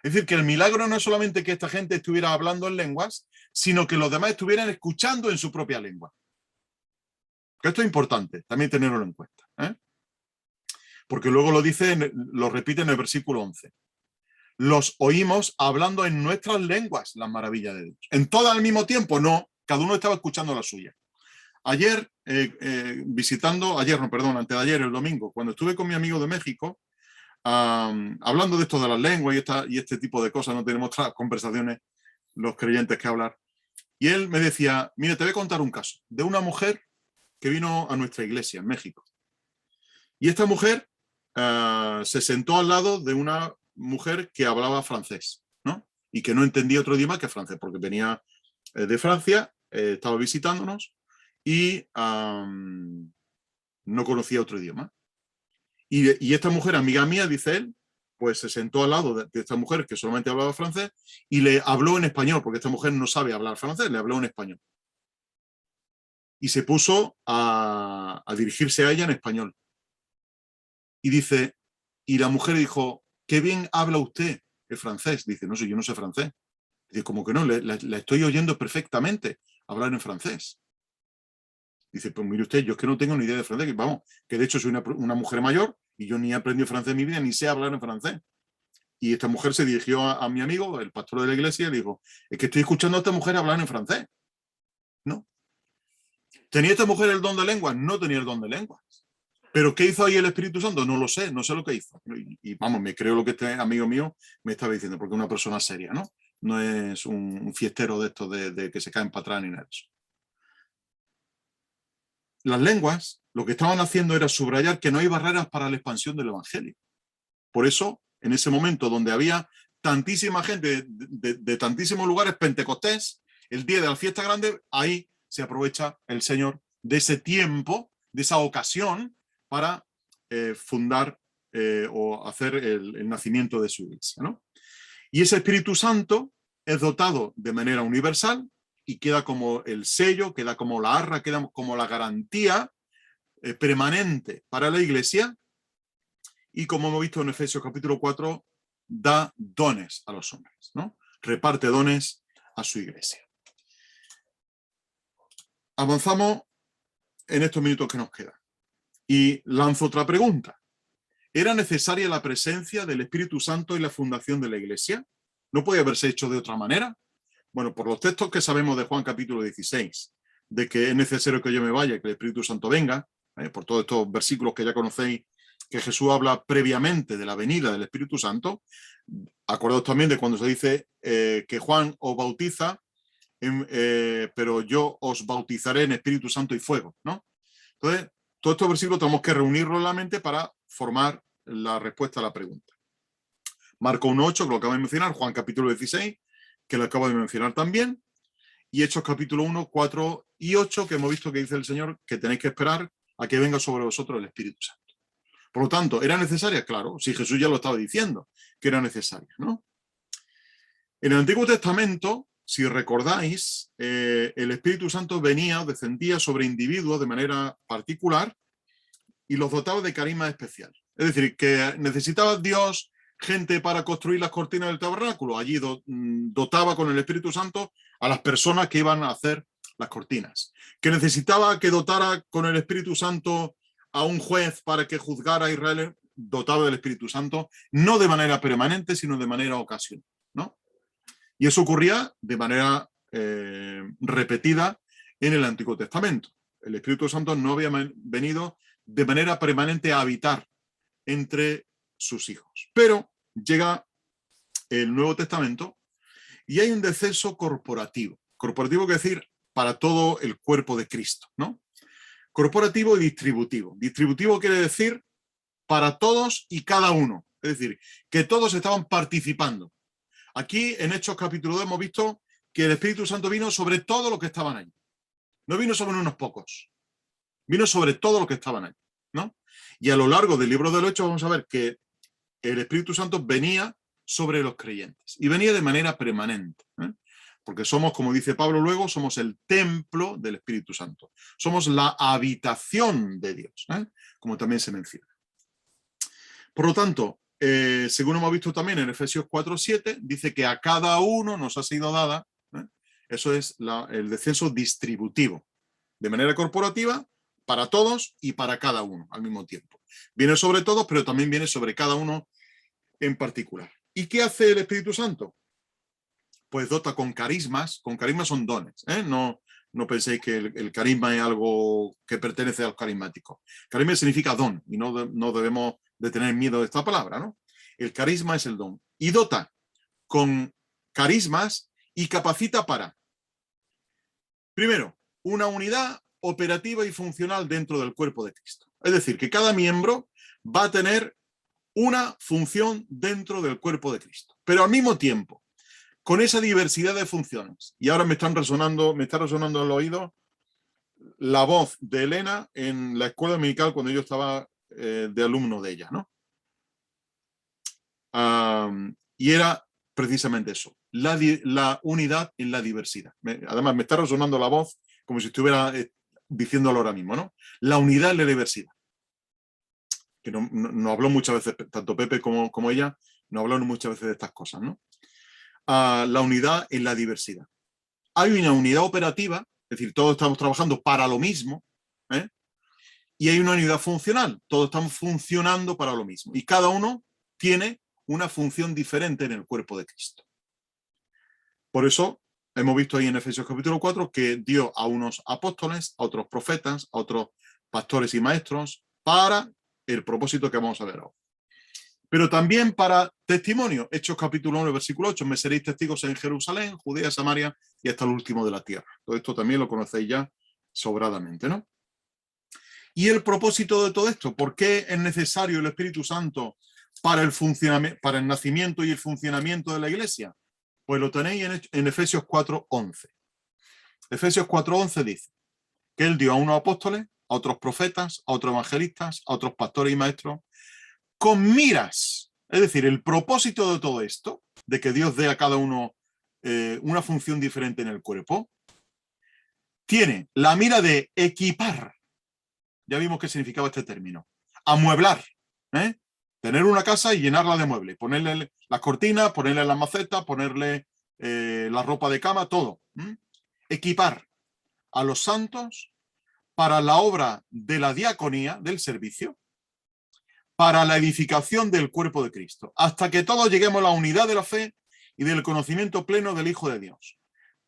Es decir, que el milagro no es solamente que esta gente estuviera hablando en lenguas, sino que los demás estuvieran escuchando en su propia lengua. Esto es importante, también tenerlo en cuenta. Porque luego lo repite en el versículo 11. Los oímos hablando en nuestras lenguas las maravillas de Dios. En todas al mismo tiempo, no, cada uno estaba escuchando la suya. Antes de ayer, el domingo, cuando estuve con mi amigo de México, hablando de esto de las lenguas y este tipo de cosas, no tenemos otras conversaciones los creyentes que hablar, y él me decía, mira, te voy a contar un caso de una mujer que vino a nuestra iglesia en México, y esta mujer se sentó al lado de una mujer que hablaba francés, ¿no? Y que no entendía otro idioma que francés, porque venía de Francia, estaba visitándonos y no conocía otro idioma. Y esta mujer, amiga mía, dice él, pues se sentó al lado de esta mujer que solamente hablaba francés y le habló en español, porque esta mujer no sabe hablar francés, le habló en español. Y se puso a dirigirse a ella en español. Y dice, y la mujer dijo, qué bien habla usted el francés. Dice, no sé, yo no sé francés. Dice, como que no, la estoy oyendo perfectamente hablar en francés. Dice, pues mire usted, yo es que no tengo ni idea de francés, vamos, que de hecho soy una mujer mayor y yo ni he aprendido francés en mi vida, ni sé hablar en francés. Y esta mujer se dirigió a mi amigo, el pastor de la iglesia, y le dijo, es que estoy escuchando a esta mujer hablar en francés. ¿No? ¿Tenía esta mujer el don de lenguas? No tenía el don de lenguas. ¿Pero qué hizo ahí el Espíritu Santo? No sé lo que hizo. Y vamos, me creo lo que este amigo mío me estaba diciendo, porque es una persona seria, ¿no? No es un fiestero de estos de que se caen para atrás ni nada de eso. Las lenguas lo que estaban haciendo era subrayar que no hay barreras para la expansión del Evangelio. Por eso, en ese momento donde había tantísima gente de tantísimos lugares, Pentecostés, el día de la fiesta grande, ahí se aprovecha el Señor de ese tiempo, de esa ocasión, para fundar o hacer el nacimiento de su iglesia, ¿no? Y ese Espíritu Santo es dotado de manera universal y queda como el sello, queda como la arra, queda como la garantía permanente para la iglesia. Y como hemos visto en Efesios capítulo 4, da dones a los hombres, ¿no? Reparte dones a su iglesia. Avanzamos en estos minutos que nos quedan. Y lanzo otra pregunta. ¿Era necesaria la presencia del Espíritu Santo en la fundación de la iglesia? ¿No puede haberse hecho de otra manera? Bueno, por los textos que sabemos de Juan capítulo 16, de que es necesario que yo me vaya y que el Espíritu Santo venga, por todos estos versículos que ya conocéis, que Jesús habla previamente de la venida del Espíritu Santo, acordaos también de cuando se dice que Juan os bautiza, pero yo os bautizaré en Espíritu Santo y fuego, ¿no? Entonces, todos estos versículos tenemos que reunirlos en la mente para formar la respuesta a la pregunta. Marcos 1:8, que lo acabo de mencionar, Juan capítulo 16, que lo acabo de mencionar también, y Hechos capítulo 1, 4 y 8, que hemos visto que dice el Señor que tenéis que esperar a que venga sobre vosotros el Espíritu Santo. Por lo tanto, ¿era necesaria? Claro, si Jesús ya lo estaba diciendo, que era necesaria, ¿no? En el Antiguo Testamento, si recordáis, el Espíritu Santo venía, descendía sobre individuos de manera particular y los dotaba de carisma especial. Es decir, que necesitaba Dios gente para construir las cortinas del tabernáculo. Allí dotaba con el Espíritu Santo a las personas que iban a hacer las cortinas. Que necesitaba que dotara con el Espíritu Santo a un juez para que juzgara a Israel, dotado del Espíritu Santo, no de manera permanente, sino de manera ocasional, ¿no? Y eso ocurría de manera repetida en el Antiguo Testamento. El Espíritu Santo no había venido de manera permanente a habitar entre sus hijos. Pero llega el Nuevo Testamento y hay un descenso corporativo. Corporativo quiere decir para todo el cuerpo de Cristo, ¿no? Corporativo y distributivo. Distributivo quiere decir para todos y cada uno. Es decir, que todos estaban participando. Aquí en Hechos capítulo 2 hemos visto que el Espíritu Santo vino sobre todos los que estaban allí. No vino sobre unos pocos. Vino sobre todos los que estaban allí, ¿no? Y a lo largo del libro de los Hechos vamos a ver que el Espíritu Santo venía sobre los creyentes y venía de manera permanente, ¿eh? Porque somos, como dice Pablo luego, somos el templo del Espíritu Santo. Somos la habitación de Dios, ¿eh? Como también se menciona. Por lo tanto, según hemos visto también en Efesios 4:7, dice que a cada uno nos ha sido dada, ¿eh? Eso es el descenso distributivo, de manera corporativa, para todos y para cada uno al mismo tiempo. Viene sobre todos, pero también viene sobre cada uno en particular. ¿Y qué hace el Espíritu Santo? Pues dota con carismas son dones, ¿eh? No penséis que el carisma es algo que pertenece a los carismáticos. Carisma significa don, y no debemos de tener miedo de esta palabra, ¿no? El carisma es el don. Y dota con carismas y capacita para, primero, una unidad operativa y funcional dentro del cuerpo de Cristo. Es decir, que cada miembro va a tener una función dentro del cuerpo de Cristo. Pero al mismo tiempo, con esa diversidad de funciones, y ahora me está resonando en el oído la voz de Elena en la escuela dominical cuando yo estaba de alumno de ella, ¿no? Y era precisamente eso, la unidad en la diversidad. Además, me está resonando la voz como si estuviera diciéndolo ahora mismo, ¿no? La unidad en la diversidad. Que no habló muchas veces, tanto Pepe como ella, no hablaron muchas veces de estas cosas, ¿no? La unidad en la diversidad. Hay una unidad operativa, es decir, todos estamos trabajando para lo mismo, ¿eh? Y hay una unidad funcional, todos estamos funcionando para lo mismo. Y cada uno tiene una función diferente en el cuerpo de Cristo. Por eso hemos visto ahí en Efesios capítulo 4 que dio a unos apóstoles, a otros profetas, a otros pastores y maestros, para el propósito que vamos a ver ahora. Pero también para testimonio. Hechos capítulo 1, versículo 8, me seréis testigos en Jerusalén, Judea, Samaria y hasta el último de la tierra. Todo esto también lo conocéis ya sobradamente, ¿no? Y el propósito de todo esto, ¿por qué es necesario el Espíritu Santo para el nacimiento y el funcionamiento de la iglesia? Pues lo tenéis en Efesios 4:11. Efesios 4:11 dice que él dio a unos apóstoles, a otros profetas, a otros evangelistas, a otros pastores y maestros, con miras. Es decir, el propósito de todo esto, de que Dios dé a cada uno una función diferente en el cuerpo, tiene la mira de equipar. Ya vimos qué significaba este término. Amueblar. Tener una casa y llenarla de muebles. Ponerle las cortinas, ponerle las macetas, ponerle la ropa de cama, todo. Equipar a los santos para la obra de la diaconía, del servicio, para la edificación del cuerpo de Cristo, hasta que todos lleguemos a la unidad de la fe y del conocimiento pleno del Hijo de Dios,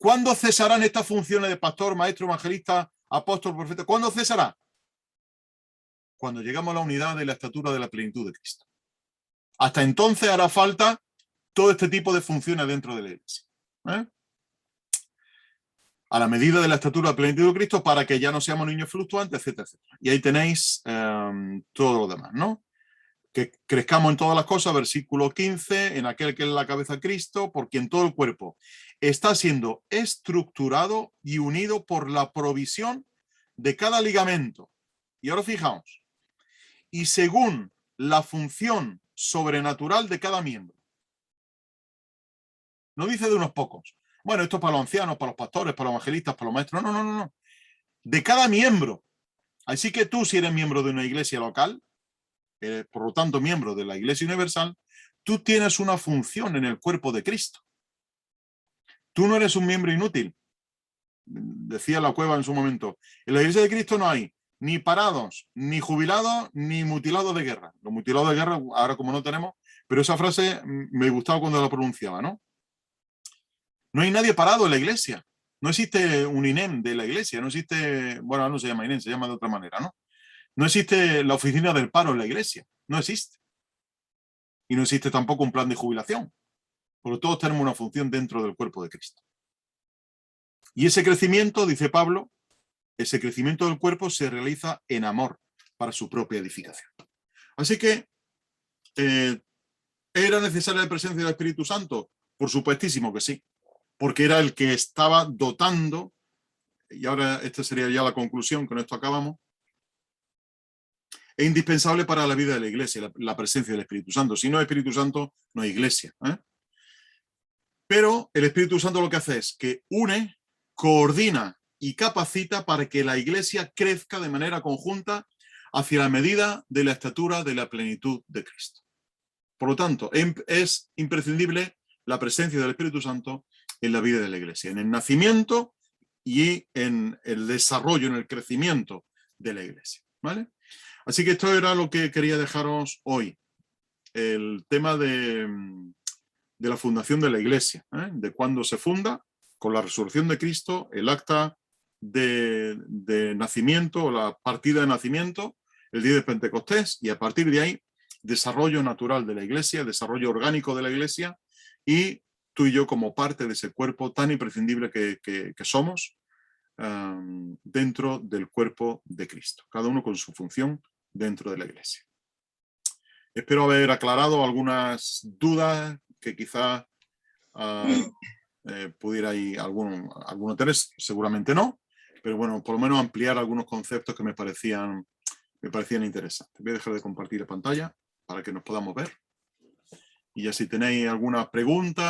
¿Cuándo cesarán estas funciones de pastor, maestro, evangelista, apóstol, profeta? ¿Cuándo cesará? Cuando llegamos a la unidad de la estatura de la plenitud de Cristo. Hasta entonces hará falta todo este tipo de funciones dentro de la iglesia. A la medida de la estatura de la plenitud de Cristo, para que ya no seamos niños fluctuantes, etcétera, etcétera. Y ahí tenéis todo lo demás, ¿no? Que crezcamos en todas las cosas, versículo 15, en aquel que es la cabeza Cristo, por quien todo el cuerpo está siendo estructurado y unido por la provisión de cada ligamento. Y ahora fijaos, y según la función sobrenatural de cada miembro. No dice de unos pocos. Bueno, esto es para los ancianos, para los pastores, para los evangelistas, para los maestros. No, no, no, no. De cada miembro. Así que tú, si eres miembro de una iglesia local, eres, por lo tanto, miembro de la Iglesia Universal, tú tienes una función en el cuerpo de Cristo. Tú no eres un miembro inútil. Decía la Cueva en su momento. En la Iglesia de Cristo no hay ni parados, ni jubilados, ni mutilados de guerra. Los mutilados de guerra, ahora como no tenemos, pero esa frase me gustaba cuando la pronunciaba, ¿no? No hay nadie parado en la iglesia. No existe un INEM de la iglesia, no existe, bueno, no se llama INEM, se llama de otra manera, ¿no? No existe la oficina del paro en la iglesia, no existe. Y no existe tampoco un plan de jubilación. Porque todos tenemos una función dentro del cuerpo de Cristo. Y ese crecimiento, dice Pablo, ese crecimiento del cuerpo se realiza en amor para su propia edificación. Así que, ¿era necesaria la presencia del Espíritu Santo? Por supuestísimo que sí. Porque era el que estaba dotando, y ahora esta sería ya la conclusión, con esto acabamos, es indispensable para la vida de la iglesia, la presencia del Espíritu Santo. Si no hay Espíritu Santo, no hay iglesia. Pero el Espíritu Santo lo que hace es que une, coordina y capacita para que la iglesia crezca de manera conjunta hacia la medida de la estatura de la plenitud de Cristo. Por lo tanto, es imprescindible la presencia del Espíritu Santo en la vida de la iglesia, en el nacimiento y en el desarrollo, en el crecimiento de la iglesia, ¿vale? Así que esto era lo que quería dejaros hoy. El tema de la fundación de la iglesia, de cuándo se funda, con la resurrección de Cristo, el acta de nacimiento, la partida de nacimiento, el día de Pentecostés, y a partir de ahí, desarrollo natural de la iglesia, desarrollo orgánico de la iglesia, y tú y yo como parte de ese cuerpo tan imprescindible que somos dentro del cuerpo de Cristo, cada uno con su función dentro de la iglesia. Espero haber aclarado algunas dudas que quizás pudiera ir alguno tener, seguramente no, pero bueno, por lo menos ampliar algunos conceptos que me parecían interesantes. Voy a dejar de compartir la pantalla para que nos podamos ver. Y ya si tenéis alguna pregunta